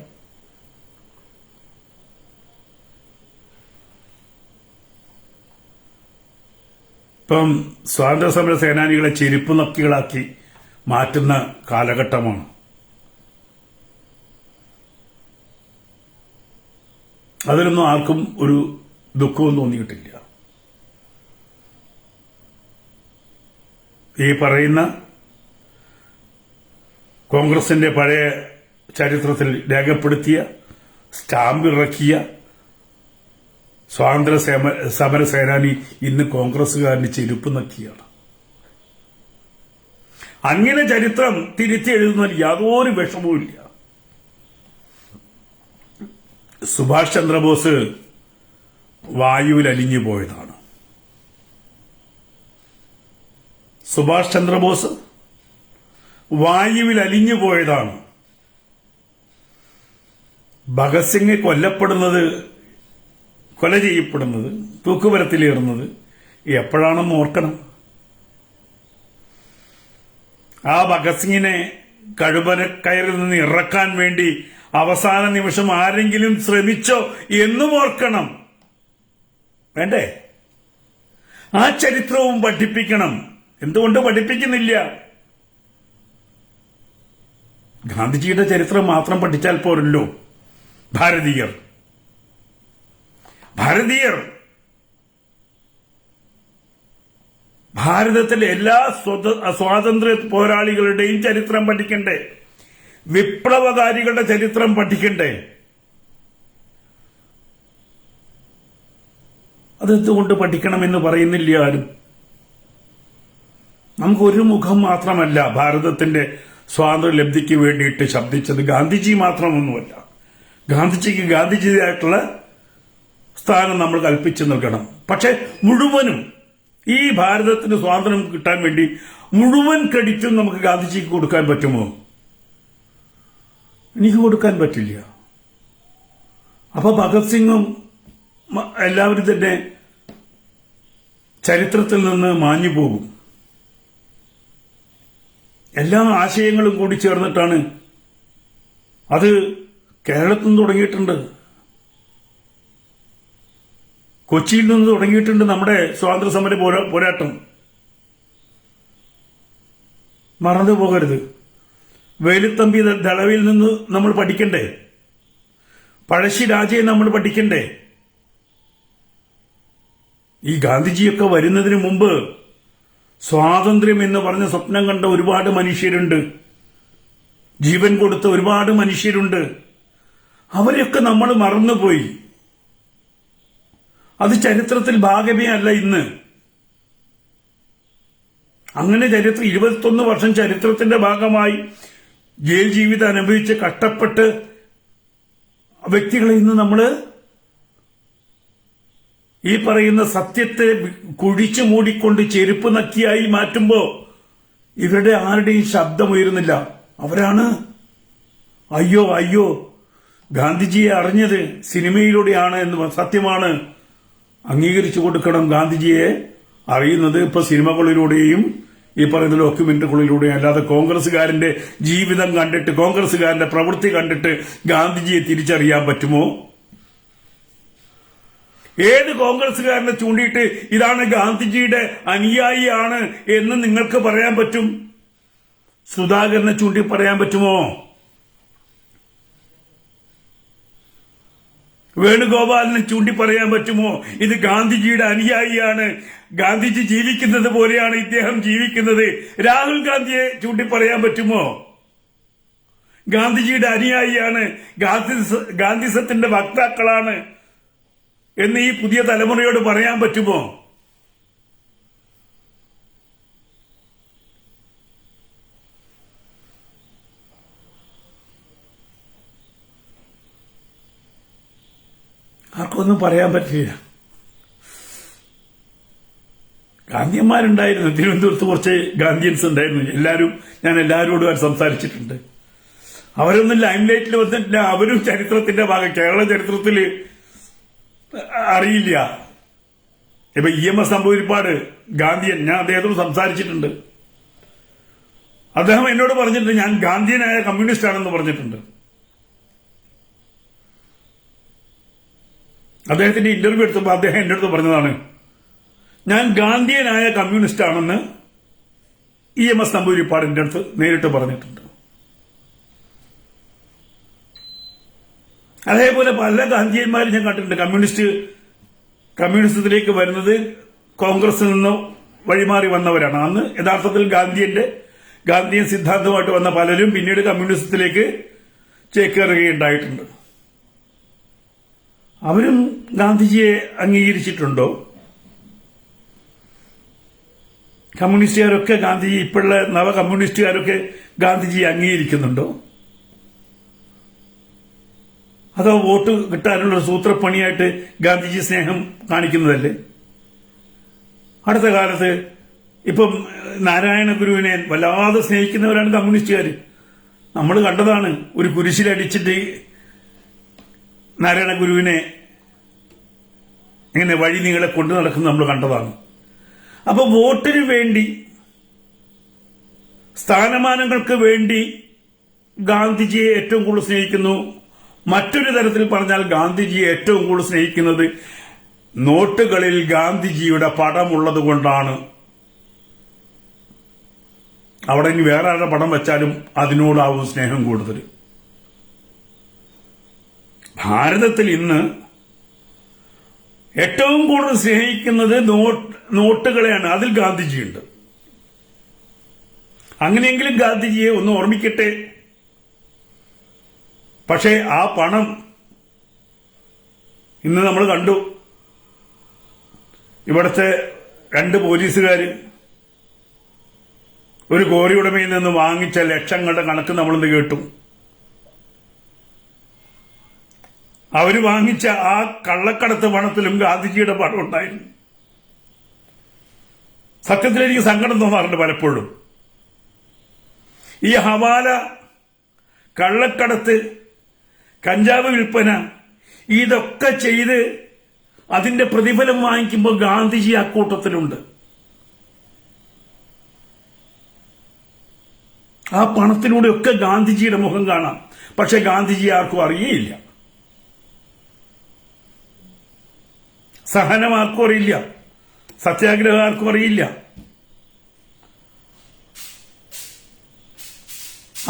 ഇപ്പം സ്വാതന്ത്ര്യ സമര സേനാനികളെ ചെരുപ്പ് നക്കികളാക്കി മാറ്റുന്ന കാലഘട്ടമാണ്. അതിലൊന്നും ആർക്കും ഒരു ദുഃഖവും തോന്നിയിട്ടില്ല. ഈ പറയുന്ന കോൺഗ്രസിന്റെ പഴയ ചരിത്രത്തിൽ രേഖപ്പെടുത്തിയ, സ്റ്റാമ്പ് ഇറക്കിയ സ്വാതന്ത്ര്യ സമര സേനാനി ഇന്ന് കോൺഗ്രസുകാരന് ചെരുപ്പ് നക്കിയാണ്. അങ്ങനെ ചരിത്രം തിരുത്തി എഴുതുന്നതിൽ യാതൊരു വിഷമവുമില്ല. സുഭാഷ് ചന്ദ്രബോസ് വായുവിൽ അലിഞ്ഞു പോയതാണ്. സുഭാഷ് ചന്ദ്രബോസ് വായുവിൽ അലിഞ്ഞു പോയതാണ്. ഭഗത് സിംഗ് കൊല ചെയ്യപ്പെടുന്നത്, തൂക്കുമരത്തിലേറുന്നത് എപ്പോഴാണെന്ന് ഓർക്കണം. ആ ഭഗത് സിംഗിനെ കഴുബനക്കയറിൽ നിന്ന് ഇറക്കാൻ വേണ്ടി അവസാന നിമിഷം ആരെങ്കിലും ശ്രമിച്ചോ എന്നും ഓർക്കണം. വേണ്ടേ? ആ ചരിത്രവും പഠിപ്പിക്കണം. എന്തുകൊണ്ട് പഠിപ്പിക്കുന്നില്ല? ഗാന്ധിജിയുടെ ചരിത്രം മാത്രം പഠിച്ചാൽ പോരല്ലോ. ഭാരതീയർ ഭാരതത്തിലെ എല്ലാ സ്വാതന്ത്ര്യ പോരാളികളുടെയും ചരിത്രം പഠിക്കണ്ടേ? വിപ്ലവകാരികളുടെ ചരിത്രം പഠിക്കണ്ടേ? അതെന്തുകൊണ്ട് പഠിക്കണമെന്ന് പറയുന്നില്ല ആരും. നമുക്കൊരു മുഖം മാത്രമല്ല ഭാരതത്തിന്റെ സ്വാതന്ത്ര്യ ലബ്ധിക്ക് വേണ്ടിയിട്ട് ശബ്ദിച്ചത്. ഗാന്ധിജി മാത്രമൊന്നുമല്ല. ഗാന്ധിജിക്ക് ഗാന്ധിജിയായിട്ടുള്ള സ്ഥാനം നമ്മൾ കൽപ്പിച്ചു നൽകണം. പക്ഷെ മുഴുവനും ഈ ഭാരതത്തിന് സ്വാതന്ത്ര്യം കിട്ടാൻ വേണ്ടി മുഴുവൻ ക്രെഡിറ്റും നമുക്ക് ഗാന്ധിജിക്ക് കൊടുക്കാൻ പറ്റുമോ? എനിക്ക് കൊടുക്കാൻ പറ്റില്ല. അപ്പൊ ഭഗത് സിംഗും എല്ലാവരും തന്നെ ചരിത്രത്തിൽ നിന്ന് മാഞ്ഞു പോകും. എല്ലാ ആശയങ്ങളും കൂടി ചേർന്നിട്ടാണ് അത് കേരളത്തിൽ നിന്ന് തുടങ്ങിയിട്ടുണ്ട്. കൊച്ചിയിൽ നിന്ന് തുടങ്ങിയിട്ടുണ്ട് നമ്മുടെ സ്വാതന്ത്ര്യ സമര പോരാട്ടം. മറന്നു പോകരുത്. വേലുത്തമ്പി ദളവയിൽ നിന്ന് നമ്മൾ പഠിക്കണ്ടേ? പഴശ്ശിരാജയെ നമ്മൾ പഠിക്കണ്ടേ? ഈ ഗാന്ധിജിയൊക്കെ വരുന്നതിന് മുമ്പ് സ്വാതന്ത്ര്യം എന്ന് പറഞ്ഞ സ്വപ്നം കണ്ട ഒരുപാട് മനുഷ്യരുണ്ട്. ജീവൻ കൊടുത്ത ഒരുപാട് മനുഷ്യരുണ്ട്. അവരെയൊക്കെ നമ്മൾ മറന്നുപോയി. അത് ചരിത്രത്തിൽ ഭാഗമേ അല്ല ഇന്ന്. അങ്ങനെ 21 വർഷം ചരിത്രത്തിന്റെ ഭാഗമായി ജയിൽ ജീവിതം അനുഭവിച്ച് കഷ്ടപ്പെട്ട് വ്യക്തികളെ ഇന്ന് നമ്മള് ഈ പറയുന്ന സത്യത്തെ കുഴിച്ചു മൂടിക്കൊണ്ട് ചെരുപ്പ് നക്കിയായി മാറ്റുമ്പോ ഇവരുടെ ആരുടെയും ശബ്ദമുയരുന്നില്ല. അവരാണ് അയ്യോ അയ്യോ ഗാന്ധിജിയെ അറിഞ്ഞത് സിനിമയിലൂടെയാണ് എന്ന് സത്യമാണ്. അംഗീകരിച്ചു കൊടുക്കണം. ഗാന്ധിജിയെ അറിയുന്നത് ഇപ്പൊ സിനിമകളിലൂടെയും ഈ പറയുന്ന ഡോക്യുമെന്ററികളിലൂടെയും അല്ലാതെ കോൺഗ്രസുകാരന്റെ ജീവിതം കണ്ടിട്ട് കോൺഗ്രസുകാരന്റെ പ്രവൃത്തി കണ്ടിട്ട് ഗാന്ധിജിയെ തിരിച്ചറിയാൻ പറ്റുമോ? ഏത് കോൺഗ്രസുകാരനെ ചൂണ്ടിയിട്ട് ഇതാണ് ഗാന്ധിജിയുടെ അനുയായിയാണ് എന്ന് നിങ്ങൾക്ക് പറയാൻ പറ്റും? സുധാകരനെ ചൂണ്ടി പറയാൻ പറ്റുമോ? വേണുഗോപാലിനെ ചൂണ്ടി പറയാൻ പറ്റുമോ ഇത് ഗാന്ധിജിയുടെ അനുയായിയാണ്, ഗാന്ധിജി ജീവിക്കുന്നത് പോലെയാണ് ഇദ്ദേഹം ജീവിക്കുന്നത്? രാഹുൽ ഗാന്ധിയെ ചൂണ്ടി പറയാൻ പറ്റുമോ ഗാന്ധിജിയുടെ അനുയായിയാണ്, ഗാന്ധിസത്തിന്റെ വക്താക്കളാണ് എന്ന് ഈ പുതിയ തലമുറയോട് പറയാൻ പറ്റുമോ? ആർക്കൊന്നും പറയാൻ പറ്റില്ല. ഗാന്ധിയന്മാരുണ്ടായിരുന്നു തിരുവനന്തപുരത്ത്, കുറച്ച് ഗാന്ധിയൻസ് ഉണ്ടായിരുന്നു. ഞാൻ എല്ലാവരോടും സംസാരിച്ചിട്ടുണ്ട്. അവരൊന്നും ലൈംലൈറ്റിൽ വന്നിട്ടില്ല. അവരും ചരിത്രത്തിന്റെ ഭാഗം, കേരള ചരിത്രത്തിൽ അറിയില്ല. ഇപ്പൊ EMS നമ്പൂതിരിപ്പാട് ഗാന്ധിയൻ, ഞാൻ അദ്ദേഹത്തോട് സംസാരിച്ചിട്ടുണ്ട്. അദ്ദേഹം എന്നോട് പറഞ്ഞിട്ടുണ്ട് ഞാൻ ഗാന്ധിയനായ കമ്മ്യൂണിസ്റ്റ് ആണെന്ന് പറഞ്ഞിട്ടുണ്ട്. അദ്ദേഹത്തിന്റെ ഇന്റർവ്യൂ എടുത്തപ്പോൾ അദ്ദേഹം എന്റെ അടുത്ത് പറഞ്ഞതാണ് ഞാൻ ഗാന്ധിയനായ കമ്മ്യൂണിസ്റ്റ് ആണെന്ന് EMS നമ്പൂതിരിപ്പാട് എന്റെ അടുത്ത് നേരിട്ട് പറഞ്ഞിട്ടുണ്ട്. അതേപോലെ പല ഗാന്ധിയന്മാരും ഞാൻ കണ്ടിട്ടുണ്ട്. കമ്മ്യൂണിസത്തിലേക്ക് വരുന്നത് കോൺഗ്രസിൽ നിന്ന് വഴിമാറി വന്നവരാണ്. അന്ന് യഥാർത്ഥത്തിൽ ഗാന്ധിയൻ സിദ്ധാന്തമായിട്ട് വന്ന പലരും പിന്നീട് കമ്മ്യൂണിസത്തിലേക്ക് ചേക്കേറുകയുണ്ടായിട്ടുണ്ട്. അവരും ഗാന്ധിജിയെ അംഗീകരിച്ചിട്ടുണ്ടോ? കമ്മ്യൂണിസ്റ്റുകാരൊക്കെ ഗാന്ധിജി, ഇപ്പോഴുള്ള നവ കമ്മ്യൂണിസ്റ്റുകാരൊക്കെ ഗാന്ധിജിയെ അംഗീകരിക്കുന്നുണ്ടോ? അതോ വോട്ട് കിട്ടാനുള്ള സൂത്രപ്പണിയായിട്ട് ഗാന്ധിജി സ്നേഹം കാണിക്കുന്നതല്ലേ? അടുത്ത കാലത്ത് ഇപ്പം നാരായണ ഗുരുവിനെ വല്ലാതെ സ്നേഹിക്കുന്നവരാണ് കമ്മ്യൂണിസ്റ്റുകാർ. നമ്മൾ കണ്ടതാണ്. ഒരു കുരിശിലടിച്ചിട്ട് നാരായണ ഗുരുവിനെ ഇങ്ങനെ വഴി നീളെ കൊണ്ടു നടക്കുന്നത് നമ്മൾ കണ്ടതാണ്. അപ്പൊ വോട്ടിന് വേണ്ടി, സ്ഥാനമാനങ്ങൾക്ക് വേണ്ടി ഗാന്ധിജിയെ ഏറ്റവും കൂടുതൽ സ്നേഹിക്കുന്നു. മറ്റൊരു തരത്തിൽ പറഞ്ഞാൽ ഗാന്ധിജിയെ ഏറ്റവും കൂടുതൽ സ്നേഹിക്കുന്നത് നോട്ടുകളിൽ ഗാന്ധിജിയുടെ പടമുള്ളത് കൊണ്ടാണ്. അവിടെ ഇനി വേറെ ആരുടെ പടം വെച്ചാലും അതിനോടാവും സ്നേഹം കൂടുതൽ. ഭാരതത്തിൽ ഇന്ന് ഏറ്റവും കൂടുതൽ സ്നേഹിക്കുന്നത് നോട്ടുകളെയാണ്. അതിൽ ഗാന്ധിജിയുണ്ട്. അങ്ങനെയെങ്കിലും ഗാന്ധിജിയെ ഒന്ന് ഓർമ്മിക്കട്ടെ. പക്ഷേ ആ പണം ഇന്ന് നമ്മൾ കണ്ടു. ഇവിടുത്തെ 2 പോലീസുകാര് ഒരു കോറി ഉടമയിൽ നിന്ന് വാങ്ങിച്ച ലക്ഷങ്ങളുടെ കണക്ക് നമ്മളിന്ന് കേട്ടു. അവര് വാങ്ങിച്ച ആ കള്ളക്കടത്ത് പണത്തിലും ഗാന്ധിജിയുടെ പണം ഉണ്ടായിരുന്നു. സത്യത്തിൽ എനിക്ക് സങ്കടം തോന്നാറുണ്ട് പലപ്പോഴും. ഈ ഹവാല, കള്ളക്കടത്ത്, കഞ്ചാവ് വിൽപ്പന, ഇതൊക്കെ ചെയ്ത് അതിന്റെ പ്രതിഫലം വാങ്ങിക്കുമ്പോൾ ഗാന്ധിജി അക്കൂട്ടത്തിലുണ്ട്. ആ പണത്തിലൂടെയൊക്കെ ഗാന്ധിജിയുടെ മുഖം കാണാം. പക്ഷെ ഗാന്ധിജി ആർക്കും അറിയേയില്ല, സഹനം ആർക്കും അറിയില്ല, സത്യാഗ്രഹം ആർക്കും അറിയില്ല,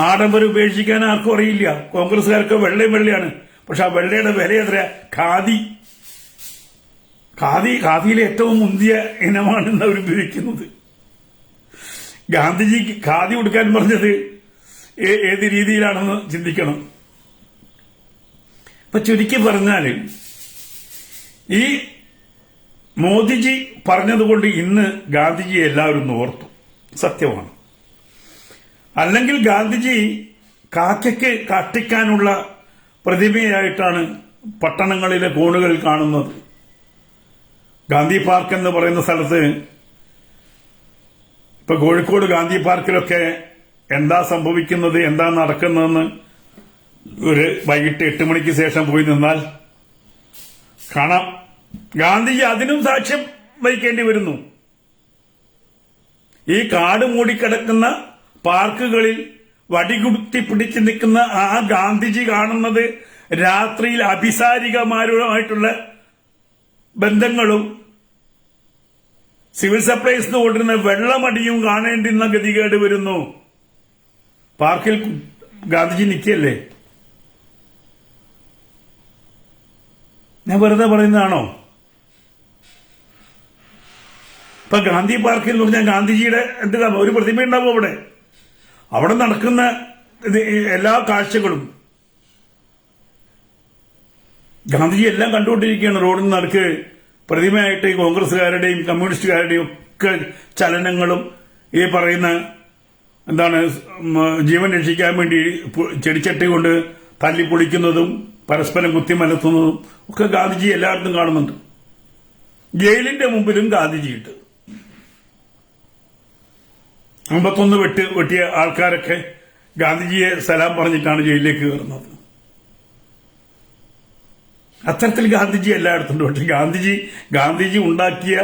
ആഡംബരം ഉപേക്ഷിക്കാൻ ആർക്കും അറിയില്ല. കോൺഗ്രസ്സുകാർക്ക് വെള്ളയാണ്. പക്ഷെ ആ വെള്ളയുടെ വില എത്ര? ഖാദിയിലെ ഏറ്റവും മുന്തിയ ഇനമാണ് ഇന്ന് അവർ ഉപയോഗിക്കുന്നത്. ഗാന്ധിജി ഖാദി ഉടുക്കാൻ പറഞ്ഞത് ഏത് രീതിയിലാണെന്ന് ചിന്തിക്കണം. ഇപ്പൊ ചുരുക്കി പറഞ്ഞാല് ഈ മോദിജി പറഞ്ഞതുകൊണ്ട് ഇന്ന് ഗാന്ധിജിയെ എല്ലാവരും ഓർത്തു, സത്യമാണ്. അല്ലെങ്കിൽ ഗാന്ധിജി കാക്കയ്ക്ക് കാട്ടിക്കാനുള്ള പ്രതിമയായിട്ടാണ് പട്ടണങ്ങളിലെ കോണുകളിൽ കാണുന്നത്. ഗാന്ധി പാർക്ക് എന്ന് പറയുന്ന സ്ഥലത്ത്, ഇപ്പൊ കോഴിക്കോട് ഗാന്ധി പാർക്കിലൊക്കെ എന്താ സംഭവിക്കുന്നത്, എന്താ നടക്കുന്നതെന്ന് ഒരു വൈകിട്ട് 8 മണിക്ക് ശേഷം പോയി നിന്നാൽ കാണാം. ഗാന്ധിജി അതിനും സാക്ഷ്യം വഹിക്കേണ്ടി വരുന്നു. ഈ കാട് മൂടിക്കിടക്കുന്ന പാർക്കുകളിൽ വടികുത്തി പിടിച്ചു നിൽക്കുന്ന ആ ഗാന്ധിജി കാണുന്നത് രാത്രിയിൽ അഭിസാരികമാരുമായിട്ടുള്ള ബന്ധങ്ങളും സിവിൽ സപ്ലൈസ് കൊണ്ടിരുന്ന വെള്ളമടിയും കാണേണ്ടുന്ന ഗതികേട് വരുന്നു. പാർക്കിൽ ഗാന്ധിജി നിൽക്കല്ലേ? ഞാൻ വെറുതെ പറയുന്നതാണോ? ഇപ്പൊ ഗാന്ധി പാർക്കിൽ എന്ന് പറഞ്ഞാൽ ഗാന്ധിജിയുടെ എന്താ ഒരു പ്രതിമ ഉണ്ടാവും അവിടെ നടക്കുന്ന എല്ലാ കാഴ്ചകളും ഗാന്ധിജി എല്ലാം കണ്ടുകൊണ്ടിരിക്കുകയാണ്. റോഡിൽ നടക്ക് പ്രതിമയായിട്ട് കോൺഗ്രസുകാരുടെയും കമ്മ്യൂണിസ്റ്റുകാരുടെയും ഒക്കെ ചലനങ്ങളും ഈ പറയുന്ന എന്താണ് ജീവൻ രക്ഷിക്കാൻ വേണ്ടി ചെടിച്ചട്ടി കൊണ്ട് തല്ലിപ്പൊളിക്കുന്നതും പരസ്പരം കുത്തിമലത്തുന്നതും ഒക്കെ ഗാന്ധിജി എല്ലായിടത്തും കാണുന്നുണ്ട്. ജയിലിന്റെ മുമ്പിലും ഗാന്ധിജിയിട്ട് 51 വെട്ടിയ ആൾക്കാരൊക്കെ ഗാന്ധിജിയെ സലാം പറഞ്ഞിട്ടാണ് ജയിലിലേക്ക് കയറുന്നത്. അത്തരത്തിൽ ഗാന്ധിജി എല്ലായിടത്തും ഉണ്ട്. പക്ഷെ ഗാന്ധിജി ഉണ്ടാക്കിയ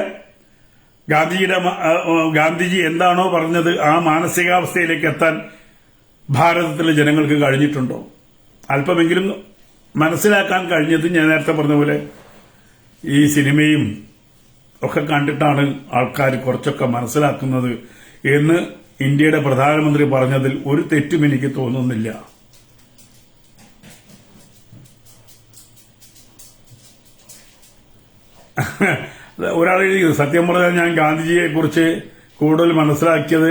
ഗാന്ധിജി എന്താണോ പറഞ്ഞത് ആ മാനസികാവസ്ഥയിലേക്ക് എത്താൻ ഭാരതത്തിലെ ജനങ്ങൾക്ക് കഴിഞ്ഞിട്ടുണ്ടോ? അല്പമെങ്കിലും മനസ്സിലാക്കാൻ കഴിഞ്ഞത് ഞാൻ നേരത്തെ പറഞ്ഞ പോലെ ഈ സിനിമയും ഒക്കെ കണ്ടിട്ടാണ് ആൾക്കാർ കുറച്ചൊക്കെ മനസ്സിലാക്കുന്നത് എന്ന് ഇന്ത്യയുടെ പ്രധാനമന്ത്രി പറഞ്ഞതിൽ ഒരു തെറ്റും എനിക്ക് തോന്നുന്നില്ല. ഒരാൾ സത്യം പറഞ്ഞാൽ ഞാൻ ഗാന്ധിജിയെ കുറിച്ച് കൂടുതൽ മനസ്സിലാക്കിയത്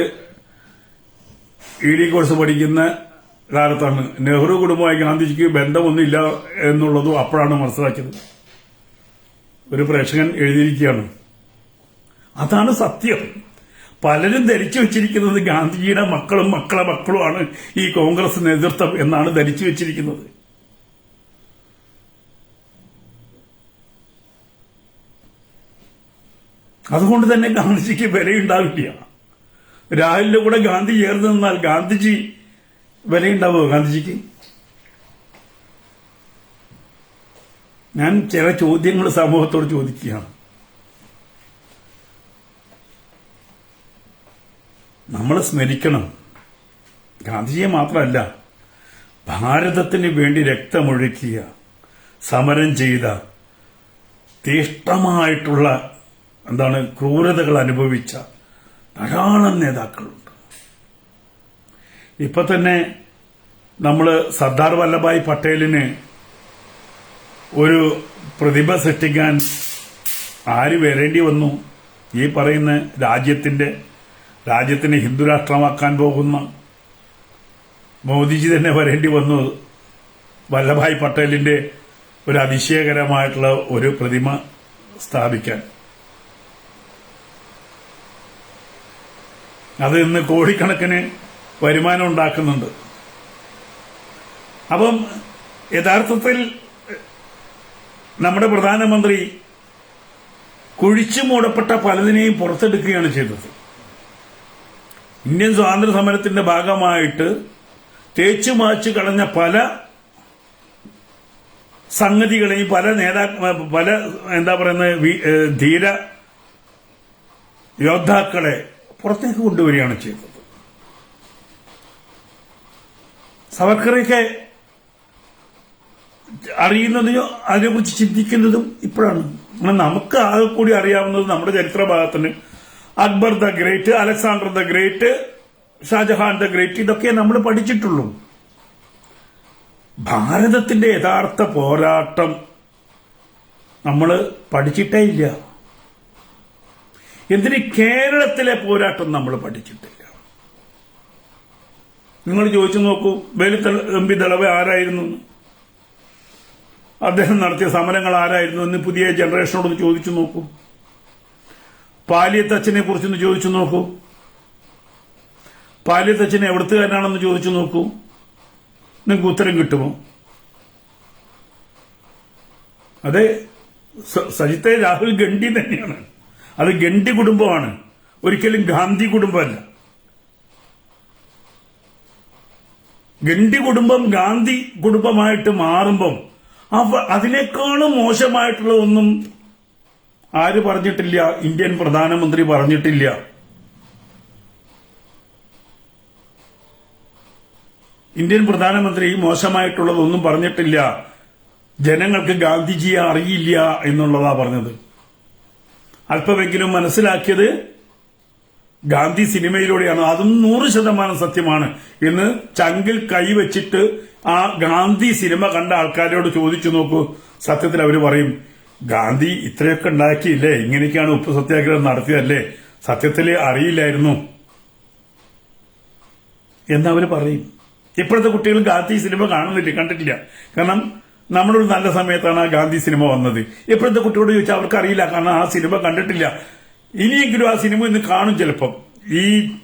ED കോഴ്സ് പഠിക്കുന്ന കാലത്താണ്. നെഹ്റു കുടുംബമായി ഗാന്ധിജിക്ക് ബന്ധമൊന്നുമില്ല എന്നുള്ളതും അപ്പോഴാണ് മനസ്സിലാക്കിയത്. ഒരു പ്രേക്ഷകൻ എഴുതിയിരിക്കുകയാണ്. അതാണ് സത്യം. പലരും ധരിച്ചു വെച്ചിരിക്കുന്നത് ഗാന്ധിജിയുടെ മക്കളും മക്കളെ മക്കളുമാണ് ഈ കോൺഗ്രസ് നേതൃത്വം എന്നാണ് ധരിച്ചു വെച്ചിരിക്കുന്നത്. അതുകൊണ്ട് തന്നെ ഗാന്ധിജിക്ക് വിലയുണ്ടാവില്ല. രാഹുലിന്റെ കൂടെ ഗാന്ധി ചേർന്ന് നിന്നാൽ ഗാന്ധിജി വിലയുണ്ടാവുമോ ഗാന്ധിജിക്ക്? ഞാൻ ചില ചോദ്യങ്ങൾ സമൂഹത്തോട് ചോദിക്കുകയാണ്. നമ്മൾ സ്മരിക്കണം, ഗാന്ധിജിയെ മാത്രമല്ല, ഭാരതത്തിന് വേണ്ടി രക്തമൊഴുക്കിയ, സമരം ചെയ്ത, തീഷ്ണമായിട്ടുള്ള ക്രൂരതകൾ അനുഭവിച്ച ധാരാളം നേതാക്കളുണ്ട്. ഇപ്പൊ തന്നെ നമ്മൾ സർദാർ വല്ലഭായ് പട്ടേലിന് ഒരു പ്രതിഭ സൃഷ്ടിക്കാൻ ആര് വരേണ്ടി വന്നു? ഈ പറയുന്ന രാജ്യത്തിനെ ഹിന്ദുരാഷ്ട്രമാക്കാൻ പോകുന്ന മോദിജി തന്നെ വരേണ്ടി വന്നു വല്ലഭായ് പട്ടേലിന്റെ ഒരു അതിശയകരമായിട്ടുള്ള ഒരു പ്രതിമ സ്ഥാപിക്കാൻ. അത് ഇന്ന് കോടിക്കണക്കിന് വരുമാനം ഉണ്ടാക്കുന്നുണ്ട്. അപ്പം യഥാർത്ഥത്തിൽ നമ്മുടെ പ്രധാനമന്ത്രി കുഴിച്ചു മൂടപ്പെട്ട പലതിനെയും പുറത്തെടുക്കുകയാണ് ചെയ്തത്. ഇന്ത്യൻ സ്വാതന്ത്ര്യ സമരത്തിന്റെ ഭാഗമായിട്ട് തേച്ചു മാച്ചു കളഞ്ഞ പല സംഗതികളെയും പല ധീര യോദ്ധാക്കളെ പുറത്തേക്ക് കൊണ്ടുവരികയാണ് ചെയ്തത്. സവർക്കറൊക്കെ അറിയുന്നതിനോ അതിനെക്കുറിച്ച് ചിന്തിക്കുന്നതും ഇപ്പോഴാണ്. നമുക്ക് ആകെ കൂടി അറിയാവുന്നത് നമ്മുടെ ചരിത്ര ഭാഗത്തിന് Akbar the great, Alexander the great, Shah Jahan the great, ഇതൊക്കെ നമ്മൾ പഠിച്ചിട്ടുള്ളൂ. ഭാരതത്തിന്റെ യഥാർത്ഥ പോരാട്ടം നമ്മൾ പഠിച്ചിട്ടേ ഇല്ല. എന്തിന് കേരളത്തിലെ പോരാട്ടം നമ്മൾ പഠിച്ചിട്ടില്ല. നിങ്ങൾ ചോദിച്ചു നോക്കൂ, വേലു തമ്പി ദളവ ആരായിരുന്നു, അദ്ദേഹം നടത്തിയ സമരങ്ങൾ ആരായിരുന്നു എന്ന് പുതിയ ജനറേഷനോടൊന്ന് ചോദിച്ചു നോക്കൂ. പാലിയത്തച്ഛനെ കുറിച്ചൊന്ന് ചോദിച്ചു നോക്കൂ. പാലിയത്തച്ഛൻ എവിടുത്തുകാരനാണെന്ന് ചോദിച്ചു നോക്കൂ. നിങ്ങൾക്ക് ഉത്തരം കിട്ടുമോ? അതെ, സജിത്തെ രാഹുൽ ഗണ്ഡി തന്നെയാണ്. അത് ഗണ്ഡി കുടുംബമാണ്, ഒരിക്കലും ഗാന്ധി കുടുംബമല്ല. ഗണ്ഡി കുടുംബം ഗാന്ധി കുടുംബമായിട്ട് മാറുമ്പം അതിനേക്കാളും മോശമായിട്ടുള്ള ഒന്നും ആര് പറഞ്ഞിട്ടില്ല? ഇന്ത്യൻ പ്രധാനമന്ത്രി പറഞ്ഞിട്ടില്ല. ഇന്ത്യൻ പ്രധാനമന്ത്രി മോശമായിട്ടുള്ളതൊന്നും പറഞ്ഞിട്ടില്ല. ജനങ്ങൾക്ക് ഗാന്ധിജിയെ അറിയില്ല എന്നുള്ളതാ പറഞ്ഞത്. അല്പമെങ്കിലും മനസ്സിലാക്കിയത് ഗാന്ധി സിനിമയിലൂടെയാണ്. അതും 100% സത്യമാണ് എന്ന് ചങ്കിൽ കൈവച്ചിട്ട് ആ ഗാന്ധി സിനിമ കണ്ട ആൾക്കാരോട് ചോദിച്ചു നോക്കൂ. സത്യത്തിൽ അവർ പറയും, ഗാന്ധി ഇത്രയൊക്കെ ഉണ്ടാക്കിയില്ലേ, ഇങ്ങനെയൊക്കെയാണ് ഉപ്പ് സത്യാഗ്രഹം നടത്തിയതല്ലേ, സത്യത്തിൽ അറിയില്ലായിരുന്നു എന്നവർ പറയും. ഇപ്പോഴത്തെ കുട്ടികൾ ഗാന്ധി സിനിമ കാണുന്നില്ല, കണ്ടിട്ടില്ല. കാരണം നമ്മളൊരു നല്ല സമയത്താണ് ആ ഗാന്ധി സിനിമ വന്നത്. ഇപ്പോഴത്തെ കുട്ടികളോട് ചോദിച്ചാൽ അവർക്ക് അറിയില്ല, കാരണം ആ സിനിമ കണ്ടിട്ടില്ല. ഇനിയെങ്കിലും ആ സിനിമ ഇന്ന് കാണും. ചിലപ്പം ഈ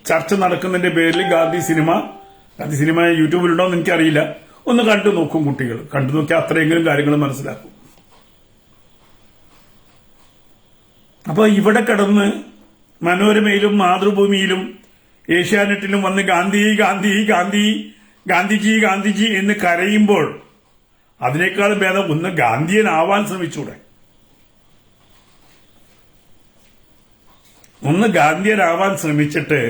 ചർച്ച നടക്കുന്നതിന്റെ പേരിൽ ഗാന്ധി സിനിമ യൂട്യൂബിലുണ്ടോ എന്ന് എനിക്കറിയില്ല. ഒന്ന് കണ്ടു നോക്കും കുട്ടികൾ. കണ്ടു നോക്കിയാൽ അത്രയെങ്കിലും കാര്യങ്ങൾ മനസ്സിലാക്കും. അപ്പൊ ഇവിടെ കിടന്ന് മനോരമയിലും മാതൃഭൂമിയിലും ഏഷ്യാനെറ്റിലും വന്ന് ഗാന്ധി ഗാന്ധി ഗാന്ധി ഗാന്ധിജി ഗാന്ധിജി എന്ന് കരയുമ്പോൾ അതിനേക്കാൾ ഭേദം ഒന്ന് ഗാന്ധിയനാവാൻ ശ്രമിച്ചൂടെ? ഒന്ന് ഗാന്ധിയനാവാൻ ശ്രമിച്ചിട്ട്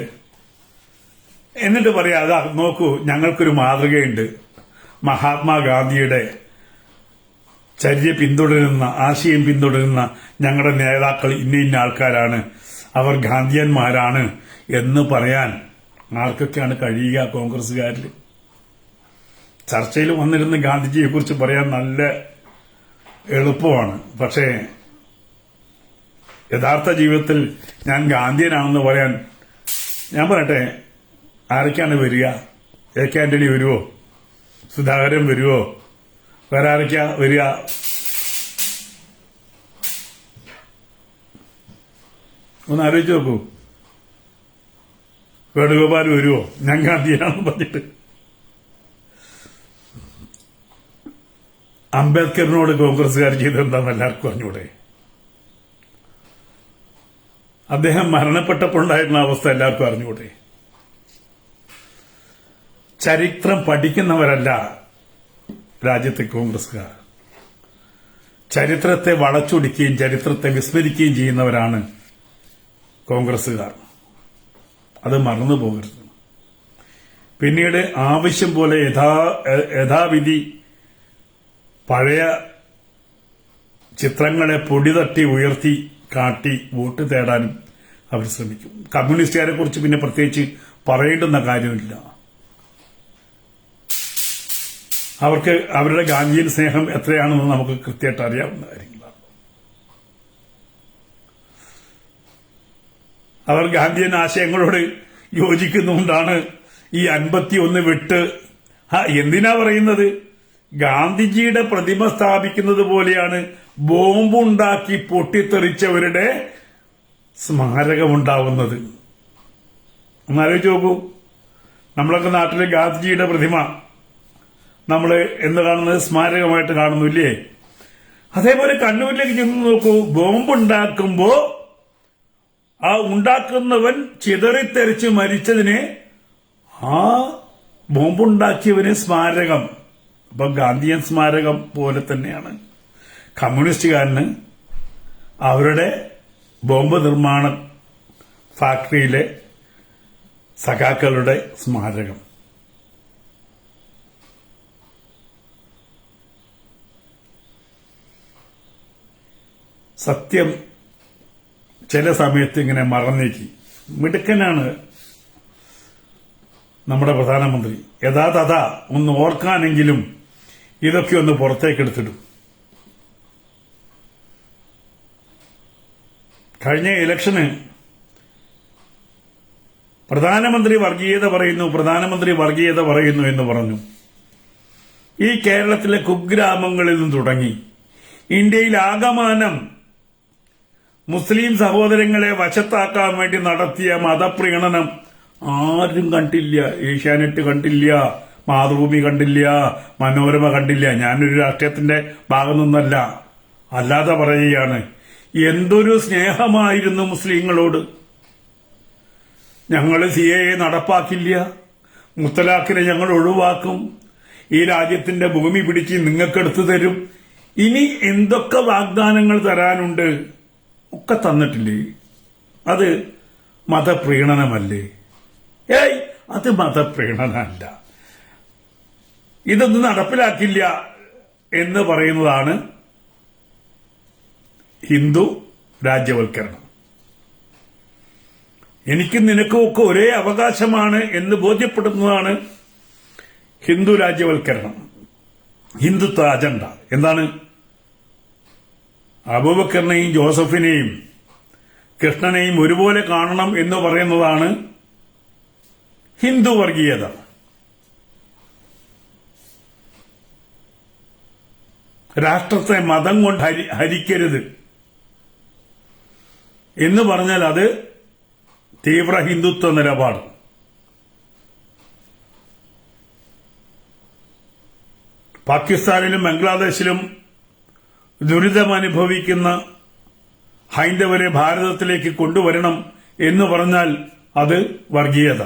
എന്നിട്ട് പറയാം, അതാ നോക്കൂ, ഞങ്ങൾക്കൊരു മാതൃകയുണ്ട്. മഹാത്മാഗാന്ധിയുടെ ചര്യ പിന്തുടരുന്ന, ആശയം പിന്തുടരുന്ന ഞങ്ങളുടെ നേതാക്കൾ ഇന്ന ആൾക്കാരാണ്, അവർ ഗാന്ധിയന്മാരാണ് എന്ന് പറയാൻ ആർക്കൊക്കെയാണ് കഴിയുക? കോൺഗ്രസുകാരിൽ ചർച്ചയിൽ വന്നിരുന്ന് ഗാന്ധിജിയെ കുറിച്ച് പറയാൻ നല്ല എളുപ്പമാണ്. പക്ഷേ യഥാർത്ഥ ജീവിതത്തിൽ ഞാൻ ഗാന്ധിയനാണെന്ന് പറയാൻ, ഞാൻ പറയട്ടെ, ആരൊക്കെയാണ് വരിക? എ കെ ആന്റണി വരുവോ? സുധാകരൻ വരുവോ? വേറെ ആരൊക്കെയാ വരിക? ഒന്ന് ആലോചിച്ച് നോക്കൂ. വേണുഗോപാൽ വരുവോ ഞാൻ ഗാന്ധിയനാണെന്ന് പറഞ്ഞിട്ട്? അംബേദ്കറിനോട് കോൺഗ്രസുകാർ ചെയ്തെന്താണെന്ന് എല്ലാവർക്കും അറിഞ്ഞൂടെ? അദ്ദേഹം മരണപ്പെട്ടപ്പോൾ ഉണ്ടായിരുന്ന അവസ്ഥ എല്ലാവർക്കും അറിഞ്ഞൂടെ? ചരിത്രം പഠിക്കുന്നവരല്ല രാജ്യത്തെ കോൺഗ്രസുകാർ. ചരിത്രത്തെ വളച്ചൊടിക്കുകയും ചരിത്രത്തെ വിസ്മരിക്കുകയും ചെയ്യുന്നവരാണ് കോൺഗ്രസുകാർ. അത് മറന്നു പോകരുത്. പിന്നീട് ആവശ്യം പോലെ യഥാവിധി പഴയ ചിത്രങ്ങളെ പൊടിതട്ടി ഉയർത്തി കാട്ടി വോട്ട് തേടാനും അവർ ശ്രമിക്കും. കമ്മ്യൂണിസ്റ്റുകാരെ കുറിച്ച് പിന്നെ പ്രത്യേകിച്ച് പറയേണ്ടുന്ന കാര്യമില്ല. അവർക്ക് അവരുടെ ഗാന്ധിയൻ സ്നേഹം എത്രയാണെന്ന് നമുക്ക് കൃത്യമായിട്ട് അറിയാവുന്ന കാര്യങ്ങളാണ്. അവർ ഗാന്ധിയൻ ആശയങ്ങളോട് യോജിക്കുന്നുകൊണ്ടാണ് ഈ 51 വിട്ട് എന്തിനാ പറയുന്നത്? ഗാന്ധിജിയുടെ പ്രതിമ സ്ഥാപിക്കുന്നത് പോലെയാണ് ബോംബുണ്ടാക്കി പൊട്ടിത്തെറിച്ചവരുടെ സ്മാരകമുണ്ടാവുന്നത്. ഒന്നാലോചിച്ച് നോക്കൂ. നമ്മളൊക്കെ നാട്ടിലെ ഗാന്ധിജിയുടെ പ്രതിമ നമ്മൾ എന്ത് കാണുന്നത്? സ്മാരകമായിട്ട് കാണുന്നില്ലേ? അതേപോലെ കണ്ണൂരിലേക്ക് ചെന്ന് നോക്കൂ. ബോംബുണ്ടാക്കുമ്പോ ആ ഉണ്ടാക്കുന്നവൻ ചിതറിത്തെറിച്ച് മരിച്ചതിന് ആ ബോംബുണ്ടാക്കിയവന് സ്മാരകം. അപ്പൊ ഗാന്ധിയൻ സ്മാരകം പോലെ തന്നെയാണ് കമ്മ്യൂണിസ്റ്റുകാരന് അവരുടെ ബോംബ് നിർമ്മാണ ഫാക്ടറിയിലെ സഖാക്കളുടെ സ്മാരകം. സത്യം ചില സമയത്ത് ഇങ്ങനെ മറന്നേക്ക്. മിടുക്കനാണ് നമ്മുടെ പ്രധാനമന്ത്രി. യഥാതഥാ ഒന്ന് ഓർക്കാനെങ്കിലും ഇതൊക്കെ ഒന്ന് പുറത്തേക്കെടുത്തിടും. കഴിഞ്ഞ ഇലക്ഷന് പ്രധാനമന്ത്രി വർഗീയത പറയുന്നു എന്ന് പറഞ്ഞു. ഈ കേരളത്തിലെ കുഗ്രാമങ്ങളിൽ നിന്ന് തുടങ്ങി ഇന്ത്യയിൽ ആകമാനം മുസ്ലിം സഹോദരങ്ങളെ വശത്താക്കാൻ വേണ്ടി നടത്തിയ മതപ്രീണനം ആരും കണ്ടില്ല. ഏഷ്യാനെറ്റ് കണ്ടില്ല, മാതൃഭൂമി കണ്ടില്ല, മനോരമ കണ്ടില്ല. ഞാനൊരു രാഷ്ട്രീയത്തിന്റെ ഭാഗം നിന്നല്ല, അല്ലാതെ പറയുകയാണ്. എന്തൊരു സ്നേഹമായിരുന്നു മുസ്ലിങ്ങളോട്. ഞങ്ങൾ CAA നടപ്പാക്കില്ല, മുത്തലാഖിനെ ഞങ്ങൾ ഒഴിവാക്കും, ഈ രാജ്യത്തിന്റെ ഭൂമി പിടിച്ച് നിങ്ങൾക്കെടുത്തു തരും, ഇനി എന്തൊക്കെ വാഗ്ദാനങ്ങൾ തരാനുണ്ട് ഒക്കെ തന്നിട്ടില്ലേ? അത് മതപ്രീണനമല്ലേ? അത് മതപ്രീണനമല്ല. ഇതൊന്നും നടപ്പിലാക്കില്ല എന്ന് പറയുന്നതാണ് ഹിന്ദു രാജ്യവൽക്കരണം. എനിക്കും നിനക്കും ഒക്കെ ഒരേ അവകാശമാണ് എന്ന് ബോധ്യപ്പെടുന്നതാണ് ഹിന്ദു രാജ്യവൽക്കരണം, ഹിന്ദുത്വ അജണ്ട. എന്താണ്? അബൂബക്കറിനെയും ജോസഫിനെയും കൃഷ്ണനെയും ഒരുപോലെ കാണണം എന്ന് പറയുന്നതാണ് ഹിന്ദു വർഗീയത. രാഷ്ട്രത്തെ മതം കൊണ്ട് ഹരിക്കരുത് എന്ന് പറഞ്ഞാൽ അത് തീവ്ര ഹിന്ദുത്വ നിലപാട്. പാകിസ്ഥാനിലും ബംഗ്ലാദേശിലും ദുരിതമനുഭവിക്കുന്ന ഹൈന്ദവരെ ഭാരതത്തിലേക്ക് കൊണ്ടുവരണം എന്ന് പറഞ്ഞാൽ അത് വർഗീയത.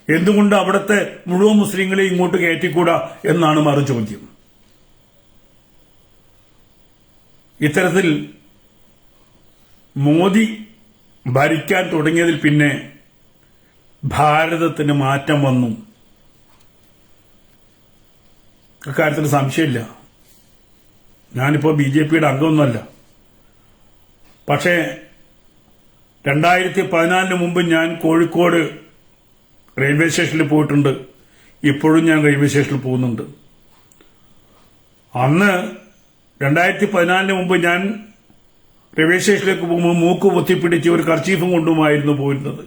എന്തുകൊണ്ട് അവിടുത്തെ മുഴുവൻ മുസ്ലിങ്ങളെ ഇങ്ങോട്ട് കയറ്റിക്കൂടാ എന്നാണ് മറുചോദ്യം. ഇത്തരത്തിൽ മോദി ഭരിക്കാൻ തുടങ്ങിയതിൽ പിന്നെ ഭാരതത്തിന് മാറ്റം വന്നു. അക്കാര്യത്തിൽ സംശയമില്ല. ഞാനിപ്പോ BJPയുടെ അംഗമൊന്നുമല്ല. പക്ഷേ 2014 മുമ്പ് ഞാൻ കോഴിക്കോട് റെയിൽവേ സ്റ്റേഷനിൽ പോയിട്ടുണ്ട്. ഇപ്പോഴും ഞാൻ റെയിൽവേ സ്റ്റേഷനിൽ പോകുന്നുണ്ട്. അന്ന് 2014 മുമ്പ് ഞാൻ റെയിൽവേ സ്റ്റേഷനിലേക്ക് പോകുമ്പോൾ മൂക്ക് പൊത്തിപ്പിടിച്ച് ഒരു കർച്ചീഫും കൊണ്ടുമായിരുന്നു പോയിരുന്നത്.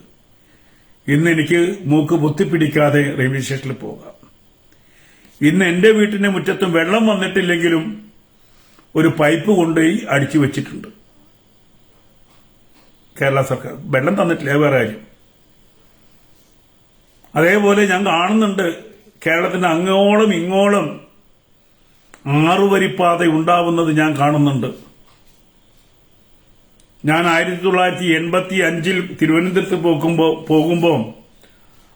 ഇന്ന് എനിക്ക് മൂക്ക് പൊത്തിപ്പിടിക്കാതെ റെയിൽവേ സ്റ്റേഷനിൽ പോകാം. ഇന്ന് എന്റെ വീട്ടിന്റെ മുറ്റത്തും വെള്ളം വന്നിട്ടില്ലെങ്കിലും ഒരു പൈപ്പ് കൊണ്ടുപോയി അടിച്ചു വെച്ചിട്ടുണ്ട് കേരള സർക്കാർ. വെള്ളം തന്നിട്ടില്ല, വേറെ കാര്യം. അതേപോലെ ഞാൻ കാണുന്നുണ്ട് കേരളത്തിന്റെ അങ്ങോളം ഇങ്ങോളം 6 വരിപ്പാത ഉണ്ടാവുന്നത് ഞാൻ കാണുന്നുണ്ട്. ഞാൻ 1985 തിരുവനന്തപുരത്ത് പോകുമ്പോൾ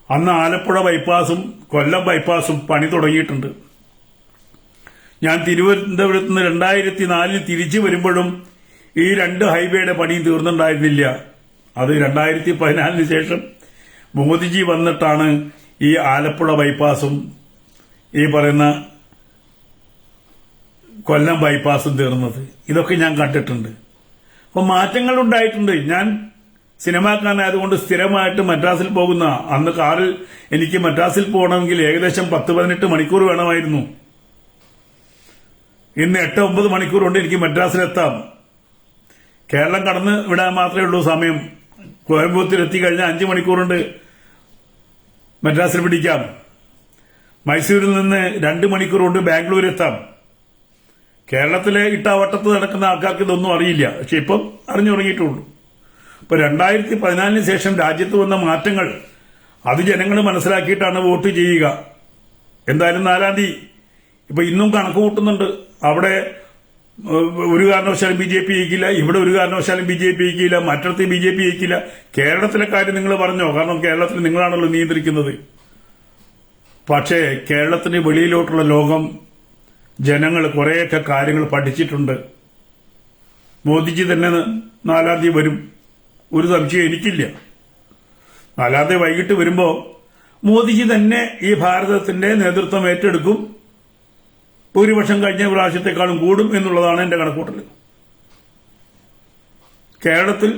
അന്ന് ആലപ്പുഴ ബൈപ്പാസും കൊല്ലം ബൈപ്പാസും പണി തുടങ്ങിയിട്ടുണ്ട്. ഞാൻ തിരുവനന്തപുരത്ത് നിന്ന് 2004 തിരിച്ചു വരുമ്പോഴും ഈ 2 ഹൈവേയുടെ പണി തീർന്നിട്ടുണ്ടായിരുന്നില്ല. അത് 2014 ശേഷം മോദിജി വന്നിട്ടാണ് ഈ ആലപ്പുഴ ബൈപ്പാസും ഈ പറയുന്ന കൊല്ലം ബൈപ്പാസും തീർന്നത്. ഇതൊക്കെ ഞാൻ കണ്ടിട്ടുണ്ട്. അപ്പൊ മാറ്റങ്ങൾ ഉണ്ടായിട്ടുണ്ട്. ഞാൻ സിനിമാക്കാരനായതുകൊണ്ട് സ്ഥിരമായിട്ട് മദ്രാസിൽ പോകുന്ന, അന്ന് കാറിൽ എനിക്ക് മദ്രാസിൽ പോകണമെങ്കിൽ ഏകദേശം 10-18 മണിക്കൂർ വേണമായിരുന്നു. ഇന്ന് 8-9 മണിക്കൂർ കൊണ്ട് എനിക്ക് മദ്രാസിലെത്താം. കേരളം കടന്ന് വിടാൻ മാത്രമേ ഉള്ളൂ സമയം. കോയമ്പത്തൂർ എത്തിക്കഴിഞ്ഞാൽ 5 മണിക്കൂറുണ്ട് മദ്രാസിൽ പിടിക്കാം. മൈസൂരിൽ നിന്ന് 2 മണിക്കൂർ കൊണ്ട് ബാംഗ്ലൂർ എത്താം. കേരളത്തിലെ ഇട്ടാവട്ടത്ത് നടക്കുന്ന ആൾക്കാർക്ക് ഇതൊന്നും അറിയില്ല. പക്ഷെ ഇപ്പം അറിഞ്ഞു തുടങ്ങിയിട്ടുള്ളൂ. ഇപ്പൊ 2014 ശേഷം രാജ്യത്ത് വന്ന മാറ്റങ്ങൾ അത് ജനങ്ങൾ മനസ്സിലാക്കിയിട്ടാണ് വോട്ട് ചെയ്യുക. എന്തായാലും 4-ാം തീയതി ഇപ്പൊ ഇന്നും കണക്ക് കൂട്ടുന്നുണ്ട്. അവിടെ ഒരു കാരണവശാലും BJP ജയിക്കില്ല, ഇവിടെ ഒരു കാരണവശാലും BJP ജയിക്കില്ല, മറ്റിടത്ത് BJP ജയിക്കില്ല. കേരളത്തിലെ കാര്യം നിങ്ങൾ പറഞ്ഞോ? കാരണം കേരളത്തിൽ നിങ്ങളാണല്ലോ നിയന്ത്രിക്കുന്നത്. പക്ഷേ കേരളത്തിന് വെളിയിലോട്ടുള്ള ലോകം, ജനങ്ങൾ കുറേയൊക്കെ കാര്യങ്ങൾ പഠിച്ചിട്ടുണ്ട്. മോദിജി തന്നെ 4-ാം തീയതി വരും, ഒരു സംശയം എനിക്കില്ല. 4-ാം തീയതി വൈകിട്ട് വരുമ്പോ മോദിജി തന്നെ ഈ ഭാരതത്തിന്റെ നേതൃത്വം ഏറ്റെടുക്കും. ഭൂരിപക്ഷം കഴിഞ്ഞ പ്രാവശ്യത്തെക്കാളും കൂടും എന്നുള്ളതാണ് എന്റെ കണക്കൂട്ടൽ. കേരളത്തിൽ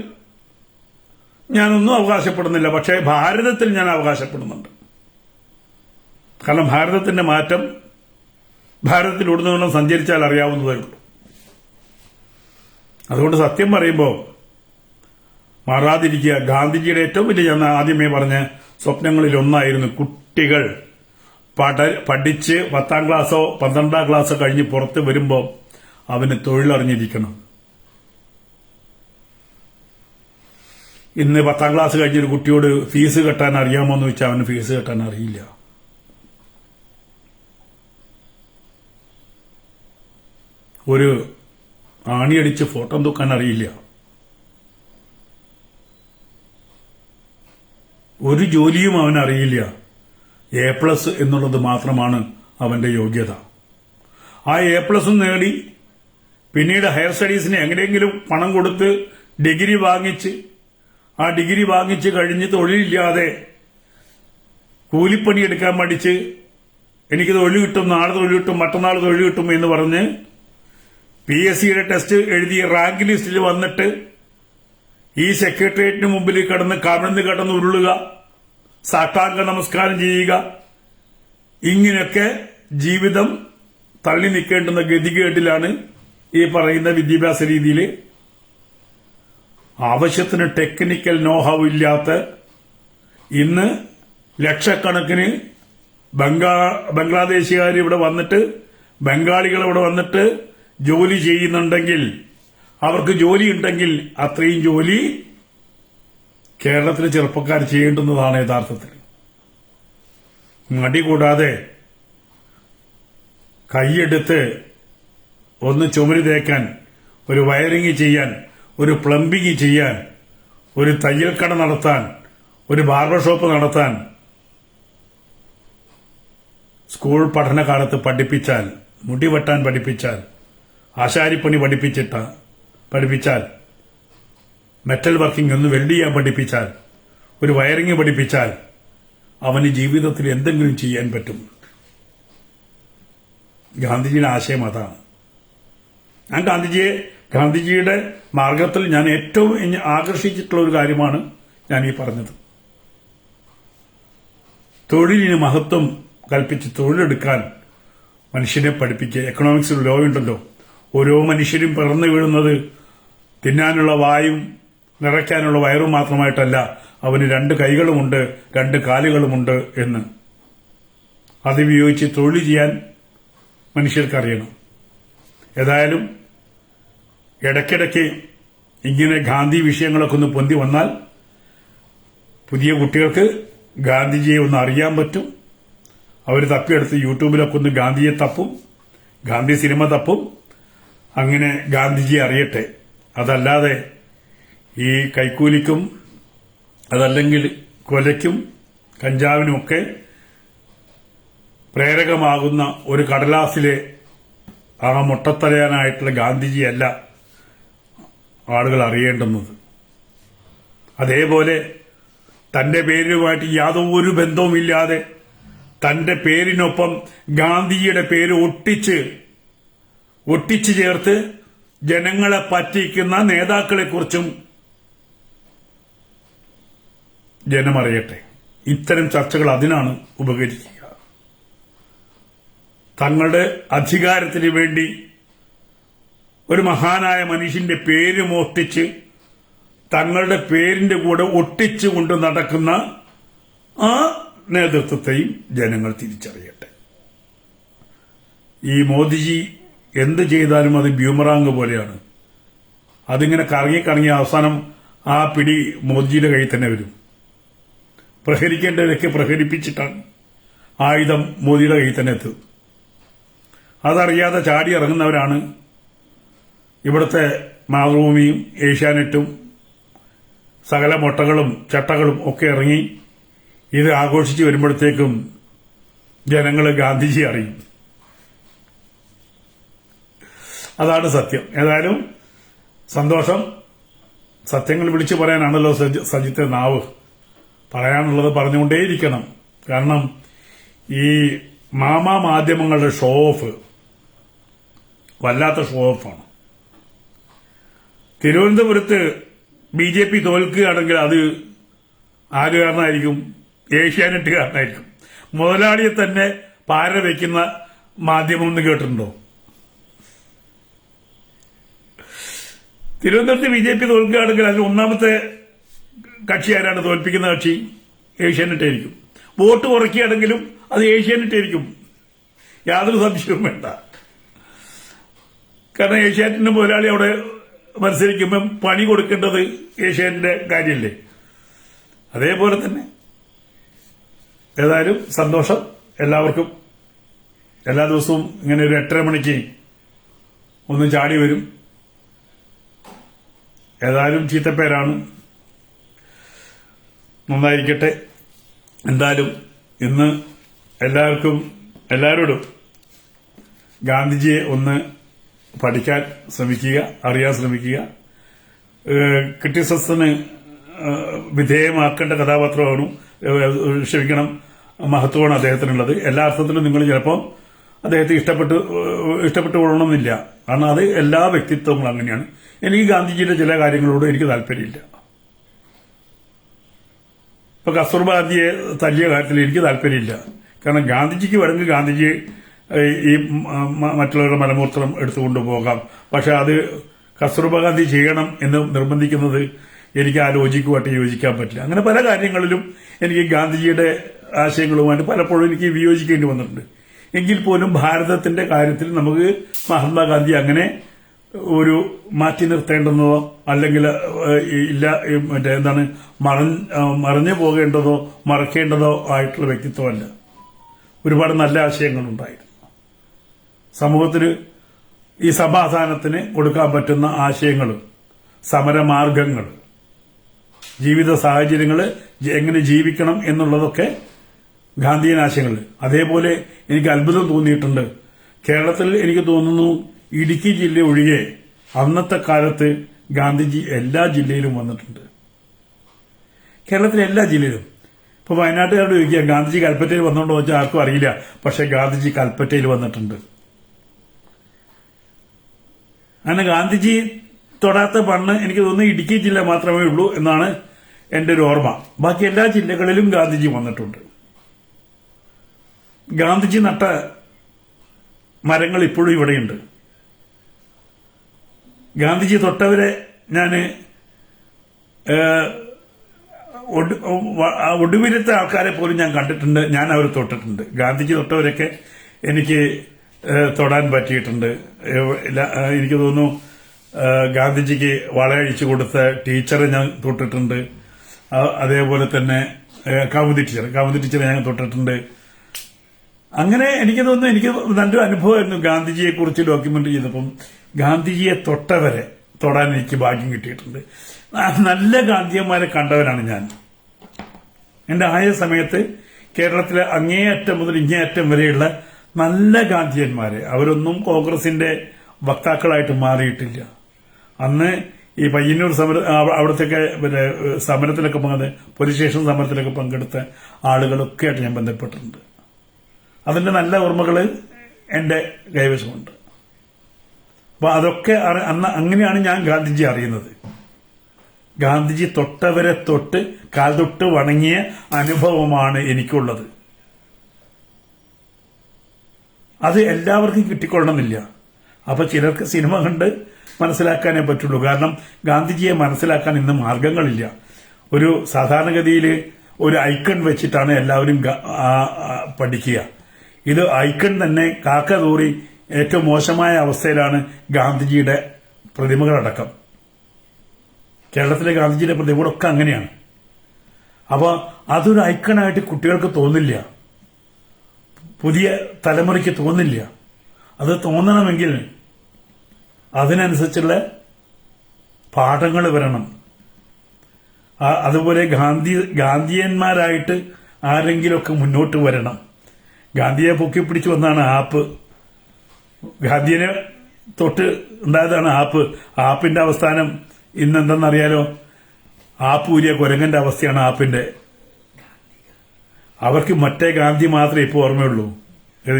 ഞാനൊന്നും അവകാശപ്പെടുന്നില്ല, പക്ഷേ ഭാരതത്തിൽ ഞാൻ അവകാശപ്പെടുന്നുണ്ട്. കാരണം ഭാരതത്തിന്റെ മാറ്റം ഭാരതത്തിലുടനീളം സഞ്ചരിച്ചാൽ അറിയാവുന്നതേ ഉള്ളൂ. അതുകൊണ്ട് സത്യം പറയുമ്പോൾ മാറാതിരിക്കുക. ഗാന്ധിജിയുടെ ഏറ്റവും വലിയ, ഞാൻ ആദ്യമേ പറഞ്ഞ സ്വപ്നങ്ങളിൽ ഒന്നായിരുന്നു കുട്ടികൾ പഠിച്ച് 10ാം ക്ലാസ്സോ 12ാം ക്ലാസ്സോ കഴിഞ്ഞ് പുറത്ത് വരുമ്പോൾ അവന് തൊഴിലറിഞ്ഞിരിക്കണം. ഇന്ന് 10ാം ക്ലാസ് കഴിഞ്ഞൊരു കുട്ടിയോട് ഫീസ് കെട്ടാൻ അറിയാമോ എന്ന് വെച്ചാൽ അവന് ഫീസ് കെട്ടാൻ അറിയില്ല. ഒരു ആണിയടിച്ച് ഫോട്ടോ തൂക്കാൻ അറിയില്ല. ഒരു ജോലിയും അവനറിയില്ല. A+ എന്നുള്ളത് മാത്രമാണ് അവന്റെ യോഗ്യത. ആ A+ നേടി പിന്നീട് ഹയർ സ്റ്റഡീസിന് എങ്ങനെയെങ്കിലും പണം കൊടുത്ത് ഡിഗ്രി വാങ്ങിച്ച്, ആ ഡിഗ്രി വാങ്ങിച്ച് കഴിഞ്ഞ് തൊഴിലില്ലാതെ കൂലിപ്പണിയെടുക്കാൻ പഠിച്ച് എനിക്ക് തൊഴിൽ കിട്ടും, നാളെ തൊഴിൽ കിട്ടും, മറ്റന്നാൾ തൊഴിൽ കിട്ടും എന്ന് പറഞ്ഞ് PSCയുടെ ടെസ്റ്റ് എഴുതി റാങ്ക് ലിസ്റ്റിൽ വന്നിട്ട് ഈ സെക്രട്ടേറിയറ്റിന് മുമ്പിൽ കടന്ന് ഉരുളുക, സാഷ്ടാംഗ നമസ്കാരം ചെയ്യുക, ഇങ്ങനെയൊക്കെ ജീവിതം തള്ളി നിൽക്കേണ്ടുന്ന ഗതികേട്ടിലാണ് ഈ പറയുന്ന വിദ്യാഭ്യാസ രീതിയിൽ ആവശ്യത്തിന് ടെക്നിക്കൽ നോഹവ് ഇല്ലാത്ത ഇന്ന് ലക്ഷക്കണക്കിന് ബംഗ്ലാദേശുകാർ ഇവിടെ വന്നിട്ട്, ബംഗാളികൾ ഇവിടെ വന്നിട്ട് ജോലി ചെയ്യുന്നുണ്ടെങ്കിൽ, അവർക്ക് ജോലി ഉണ്ടെങ്കിൽ അത്രയും ജോലി കേരളത്തിലെ ചെറുപ്പക്കാർ ചെയ്യേണ്ടുന്നതാണ് യഥാർത്ഥത്തിൽ. മടി കൂടാതെ കൈയെടുത്ത് ഒന്ന് ചുമര് തേക്കാൻ, ഒരു വയറിംഗ് ചെയ്യാൻ, ഒരു പ്ലംബിംഗ് ചെയ്യാൻ, ഒരു തയ്യൽ കട നടത്താൻ, ഒരു ബാർബർ ഷോപ്പ് നടത്താൻ സ്കൂൾ പഠനകാലത്ത് പഠിപ്പിച്ചാൽ, മുടി വെട്ടാൻ പഠിപ്പിച്ചാൽ, ആശാരിപ്പണി പഠിപ്പിച്ചാൽ, മെറ്റൽ വർക്കിംഗ് ഒന്ന് വെൽഡ് ചെയ്യാൻ പഠിപ്പിച്ചാൽ, ഒരു വയറിംഗ് പഠിപ്പിച്ചാൽ അവന് ജീവിതത്തിൽ എന്തെങ്കിലും ചെയ്യാൻ പറ്റും. ഗാന്ധിജിയുടെ ആശയം അതാണ്. ഞാൻ ഗാന്ധിജിയുടെ മാർഗത്തിൽ ഞാൻ ഏറ്റവും ആകർഷിച്ചിട്ടുള്ള ഒരു കാര്യമാണ് ഞാൻ ഈ പറഞ്ഞത്. തൊഴിലിന് മഹത്വം കൽപ്പിച്ച് തൊഴിലെടുക്കാൻ മനുഷ്യനെ പഠിപ്പിക്കുക. എക്കണോമിക്സിൽ ലോ ഉണ്ടല്ലോ, ഓരോ മനുഷ്യരും പിറന്നു വീഴുന്നത് തിന്നാനുള്ള വായും നിറയ്ക്കാനുള്ള വയറും മാത്രമായിട്ടല്ല, അവന് 2 കൈകളുമുണ്ട്, 2 കാലുകളുമുണ്ട് എന്ന്. അതുപയോഗിച്ച് തൊഴിൽ ചെയ്യാൻ മനുഷ്യർക്കറിയണം. ഏതായാലും ഇടയ്ക്കിടയ്ക്ക് ഇങ്ങനെ ഗാന്ധി വിഷയങ്ങളൊക്കെ ഒന്ന് പൊന്തി വന്നാൽ പുതിയ കുട്ടികൾക്ക് ഗാന്ധിജിയെ ഒന്ന് അറിയാൻ പറ്റും. അവർ തപ്പിയെടുത്ത് യൂട്യൂബിലൊക്കെ ഒന്ന് ഗാന്ധിയെ തപ്പും, ഗാന്ധി സിനിമ തപ്പും, അങ്ങനെ ഗാന്ധിജിയെ അറിയട്ടെ. അതല്ലാതെ ഈ കൈക്കൂലിക്കും അതല്ലെങ്കിൽ കൊലയ്ക്കും കഞ്ചാവിനുമൊക്കെ പ്രേരകമാകുന്ന ഒരു കടലാസിലെ ആ മുട്ടത്തലയാനായിട്ടുള്ള ഗാന്ധിജിയല്ല ആളുകൾ അറിയേണ്ടുന്നത്. അതേപോലെ തന്റെ പേരുമായിട്ട് യാതൊരു ബന്ധവുമില്ലാതെ തന്റെ പേരിനൊപ്പം ഗാന്ധിജിയുടെ പേര് ഒട്ടിച്ചു ചേർത്ത് ജനങ്ങളെ പറ്റിക്കുന്ന നേതാക്കളെക്കുറിച്ചും ജനമറിയട്ടെ. ഇത്തരം ചർച്ചകൾ അതിനാണ് ഉപകരിക്കുക. തങ്ങളുടെ അധികാരത്തിന് വേണ്ടി ഒരു മഹാനായ മനുഷ്യന്റെ പേര് മോഷ്ടിച്ച് തങ്ങളുടെ പേരിന്റെ കൂടെ ഒട്ടിച്ചുകൊണ്ട് നടക്കുന്ന ആ നേതൃത്വത്തെയും ജനങ്ങൾ തിരിച്ചറിയട്ടെ. ഈ മോദിജി എന്ത് ചെയ്താലും അത് ബ്യൂമറാങ് പോലെയാണ്. അതിങ്ങനെ കറങ്ങി അവസാനം ആ പിടി മോദിജിയുടെ കയ്യിൽ തന്നെ വരും. പ്രഹരിക്കേണ്ടവരൊക്കെ പ്രഹരിപ്പിച്ചിട്ടാണ് ആയുധം മോദിയുടെ കയ്യിൽ തന്നെ എത്തും. അതറിയാതെ ചാടി ഇറങ്ങുന്നവരാണ് ഇവിടുത്തെ മാതൃഭൂമിയും ഏഷ്യാനെറ്റും സകല മൊട്ടകളും ചട്ടകളും ഒക്കെ ഇറങ്ങി ഇത് ആഘോഷിച്ച് വരുമ്പോഴത്തേക്കും ജനങ്ങൾ ഗാന്ധിജി അറിയും. അതാണ് സത്യം. ഏതായാലും സന്തോഷം. സത്യങ്ങൾ വിളിച്ചു പറയാനാണല്ലോ സജിത്തെ നാവ്. പറയാനുള്ളത് പറഞ്ഞുകൊണ്ടേയിരിക്കണം. കാരണം ഈ മാധ്യമങ്ങളുടെ ഷോ ഓഫ് വല്ലാത്ത ഷോ ഓഫാണ്. തിരുവനന്തപുരത്ത് BJP തോൽക്കുകയാണെങ്കിൽ അത് ആര് കാരണമായിരിക്കും? ഏഷ്യാനെറ്റ് കാരണമായിരിക്കും. മുതലാളിയെ തന്നെ പാര വയ്ക്കുന്ന മാധ്യമം എന്ന് കേട്ടിട്ടുണ്ടോ? തിരുവനന്തപുരത്ത് BJP തോൽക്കുകയാണെങ്കിൽ അതിൽ ഒന്നാമത്തെ കക്ഷി ആരാണ്? തോൽപ്പിക്കുന്ന കക്ഷി ഏഷ്യാനെറ്റ് ആയിരിക്കും. വോട്ട് കുറയ്ക്കുകയാണെങ്കിലും അത് ഏഷ്യാനെറ്റ് ആയിരിക്കും. യാതൊരു സംശയവും വേണ്ട. കാരണം ഏഷ്യാനെറ്റിന്റെ മുതലാളി അവിടെ മത്സരിക്കുമ്പം പണി കൊടുക്കേണ്ടത് ഏഷ്യാനെറ്റിന്റെ കാര്യമല്ലേ? അതേപോലെ തന്നെ ഏതായാലും സന്തോഷം എല്ലാവർക്കും. എല്ലാ ദിവസവും ഇങ്ങനെ ഒരു 8:30 മണിക്ക് ഒന്ന് ചാടി വരും. ഏതായാലും ചീത്തപ്പേരാണ്, നന്നായിരിക്കട്ടെ. എന്തായാലും ഇന്ന് എല്ലാവരോടും ഗാന്ധിജിയെ ഒന്ന് പഠിക്കാൻ ശ്രമിക്കുക, അറിയാൻ ശ്രമിക്കുക. ക്രിറ്റിസിസത്തിന് വിധേയമാക്കേണ്ട കഥാപാത്രമാണ്, മഹത്വമാണ് അദ്ദേഹത്തിനുള്ളത്. എല്ലാ അർത്ഥത്തിലും നിങ്ങൾ ചിലപ്പോൾ അദ്ദേഹത്തെ ഇഷ്ടപ്പെട്ടു കൊള്ളണമെന്നില്ല. കാരണം അത് എല്ലാ വ്യക്തിത്വങ്ങളും അങ്ങനെയാണ്. എനിക്ക് ഗാന്ധിജിയുടെ ചില കാര്യങ്ങളോട് എനിക്ക് താല്പര്യമില്ല. ഇപ്പൊ കസ്തൂർബ ഗാന്ധിയെ തല്ലിയ കാര്യത്തിൽ എനിക്ക് താല്പര്യമില്ല. കാരണം ഗാന്ധിജിക്ക് വേണമെങ്കിൽ ഗാന്ധിജി ഈ മറ്റുള്ളവരുടെ മലമൂത്രം എടുത്തുകൊണ്ട് പോകാം. പക്ഷെ അത് കസ്തൂർബ ഗാന്ധി ചെയ്യണം എന്ന് നിർബന്ധിക്കുന്നത് എനിക്ക് ആ ലോജിക്കുമായിട്ട് യോജിക്കാൻ പറ്റില്ല. അങ്ങനെ പല കാര്യങ്ങളിലും എനിക്ക് ഗാന്ധിജിയുടെ ആശയങ്ങളുമായിട്ട് പലപ്പോഴും എനിക്ക് വിയോജിക്കേണ്ടി വന്നിട്ടുണ്ട്. എങ്കിൽ പോലും ഭാരതത്തിന്റെ കാര്യത്തിൽ നമുക്ക് മഹാത്മാഗാന്ധി അങ്ങനെ ഒരു മാറ്റി നിർത്തേണ്ടെന്നോ അല്ലെങ്കിൽ ഇല്ല എന്താണ് മറഞ്ഞു പോകേണ്ടതോ മറക്കേണ്ടതോ ആയിട്ടുള്ള വ്യക്തിത്വമല്ല. ഒരുപാട് നല്ല ആശയങ്ങളുണ്ടായിരുന്നു. സമൂഹത്തിന് ഈ സമാധാനത്തിന് കൊടുക്കാൻ പറ്റുന്ന ആശയങ്ങൾ, സമരമാർഗങ്ങൾ, ജീവിത സാഹചര്യങ്ങൾ എങ്ങനെ ജീവിക്കണം എന്നുള്ളതൊക്കെ ഗാന്ധിയൻ ആശയങ്ങൾ. അതേപോലെ എനിക്ക് അത്ഭുതം തോന്നിയിട്ടുണ്ട്. കേരളത്തിൽ എനിക്ക് തോന്നുന്നു ഇടുക്കി ജില്ല ഒഴികെ അന്നത്തെ കാലത്ത് ഗാന്ധിജി എല്ലാ ജില്ലയിലും വന്നിട്ടുണ്ട്. കേരളത്തിലെ എല്ലാ ജില്ലയിലും. ഇപ്പൊ വയനാട്ടുകാരോട് ചോദിക്കുക ഗാന്ധിജി കൽപ്പറ്റയിൽ വന്നോണ്ടോ വെച്ചാൽ ആർക്കും അറിയില്ല. പക്ഷെ ഗാന്ധിജി കൽപ്പറ്റയിൽ വന്നിട്ടുണ്ട്. അങ്ങനെ ഗാന്ധിജി തൊടാത്ത മണ്ണ് എനിക്ക് തോന്നുന്നു ഇടുക്കി ജില്ല മാത്രമേ ഉള്ളൂ എന്നാണ് എന്റെ ഒരു ഓർമ്മ. ബാക്കി എല്ലാ ജില്ലകളിലും ഗാന്ധിജി വന്നിട്ടുണ്ട്. ഗാന്ധിജി നട്ട മരങ്ങൾ ഇപ്പോഴും ഇവിടെയുണ്ട്. ഗാന്ധിജി തൊട്ടവരെ ഞാന് ഒടുവിലത്തെ ആൾക്കാരെ പോലും ഞാൻ കണ്ടിട്ടുണ്ട്. ഞാൻ അവർ തൊട്ടിട്ടുണ്ട്. ഗാന്ധിജി തൊട്ടവരൊക്കെ എനിക്ക് തൊടാൻ പറ്റിയിട്ടുണ്ട്. എനിക്ക് തോന്നുന്നു ഗാന്ധിജിക്ക് വളയഴിച്ചു കൊടുത്ത ടീച്ചറെ ഞാൻ തൊട്ടിട്ടുണ്ട്. അതേപോലെ തന്നെ കൗമുദി ടീച്ചറെ ഞാൻ തൊട്ടിട്ടുണ്ട്. അങ്ങനെ എനിക്ക് തോന്നുന്നു എനിക്ക് നല്ലൊരു അനുഭവമായിരുന്നു ഗാന്ധിജിയെ കുറിച്ച് ഡോക്യുമെന്റ് ചെയ്തപ്പം. ഗാന്ധിജിയെ തൊട്ടവരെ തൊടാൻ എനിക്ക് ഭാഗ്യം കിട്ടിയിട്ടുണ്ട്. നല്ല ഗാന്ധിയന്മാരെ കണ്ടവരാണ് ഞാൻ. എന്റെ ആയ സമയത്ത് കേരളത്തിലെ അങ്ങേയറ്റം മുതൽ ഇങ്ങേയറ്റം വരെയുള്ള നല്ല ഗാന്ധിയന്മാരെ, അവരൊന്നും കോൺഗ്രസിന്റെ വക്താക്കളായിട്ട് മാറിയിട്ടില്ല. അന്ന് ഈ പയ്യന്നൂർ അവിടത്തെയൊക്കെ സമരത്തിലൊക്കെ പോലീസ് സ്റ്റേഷൻ സമരത്തിലൊക്കെ പങ്കെടുത്ത ആളുകളൊക്കെ ആയിട്ട് ഞാൻ ബന്ധപ്പെട്ടിട്ടുണ്ട്. അതിന്റെ നല്ല ഓർമ്മകൾ എന്റെ കൈവശമുണ്ട്. അപ്പൊ അതൊക്കെ അന്ന് അങ്ങനെയാണ് ഞാൻ ഗാന്ധിജി അറിയുന്നത്. ഗാന്ധിജി തൊട്ടവരെ തൊട്ട് കാൽ തൊട്ട് വണങ്ങിയ അനുഭവമാണ് എനിക്കുള്ളത്. അത് എല്ലാവർക്കും കിട്ടിക്കൊള്ളണമെന്നില്ല. അപ്പൊ ചിലർക്ക് സിനിമ കണ്ട് മനസ്സിലാക്കാനേ പറ്റുള്ളൂ. കാരണം ഗാന്ധിജിയെ മനസ്സിലാക്കാൻ ഇന്ന് മാർഗങ്ങളില്ല. ഒരു സാധാരണഗതിയിൽ ഒരു ഐക്കൺ വെച്ചിട്ടാണ് എല്ലാവരും പഠിക്കുക. ഇത് ഐക്കൺ തന്നെ കാക്ക തൂറി ഏറ്റവും മോശമായ അവസ്ഥയിലാണ് ഗാന്ധിജിയുടെ പ്രതിമകളടക്കം. കേരളത്തിലെ ഗാന്ധിജിയുടെ പ്രതിമകളൊക്കെ അങ്ങനെയാണ്. അപ്പൊ അതൊരു ഐക്കണായിട്ട് കുട്ടികൾക്ക് തോന്നില്ല, പുതിയ തലമുറയ്ക്ക് തോന്നില്ല. അത് തോന്നണമെങ്കിൽ അതിനനുസരിച്ചുള്ള പാഠങ്ങൾ വരണം. അതുപോലെ ഗാന്ധിയന്മാരായിട്ട് ആരെങ്കിലുമൊക്കെ മുന്നോട്ട് വരണം. ഗാന്ധിയെ പൊക്കിപ്പിടിച്ചു വന്നാണ് ആപ്പ്. ഗാന്ധിയനെ തൊട്ട് ഉണ്ടായതാണ് ആപ്പ്. ആപ്പിന്റെ അവസാനം ഇന്നെന്തെന്നറിയാലോ? ആപ്പ് ഊരിയ കുരങ്ങന്റെ അവസ്ഥയാണ് ആപ്പിന്റെ. അവർക്ക് മറ്റേ ഗാന്ധി മാത്രമേ ഇപ്പോൾ ഓർമ്മയുള്ളൂ.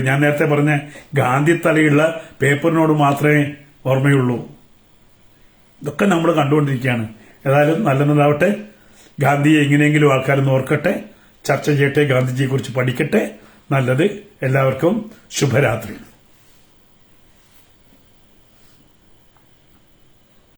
ഞാൻ നേരത്തെ പറഞ്ഞ ഗാന്ധി തലയുള്ള പേപ്പറിനോട് മാത്രമേ ഓർമ്മയുള്ളൂ. ഇതൊക്കെ നമ്മൾ കണ്ടുകൊണ്ടിരിക്കുകയാണ്. ഏതായാലും നല്ലതാവട്ടെ. ഗാന്ധിയെ എങ്ങനെയെങ്കിലും ആൾക്കാരൊന്ന് ഓർക്കട്ടെ, ചർച്ച ചെയ്യട്ടെ, ഗാന്ധിജിയെ കുറിച്ച് പഠിക്കട്ടെ. നല്ലത്. എല്ലാവർക്കും ശുഭരാത്രി.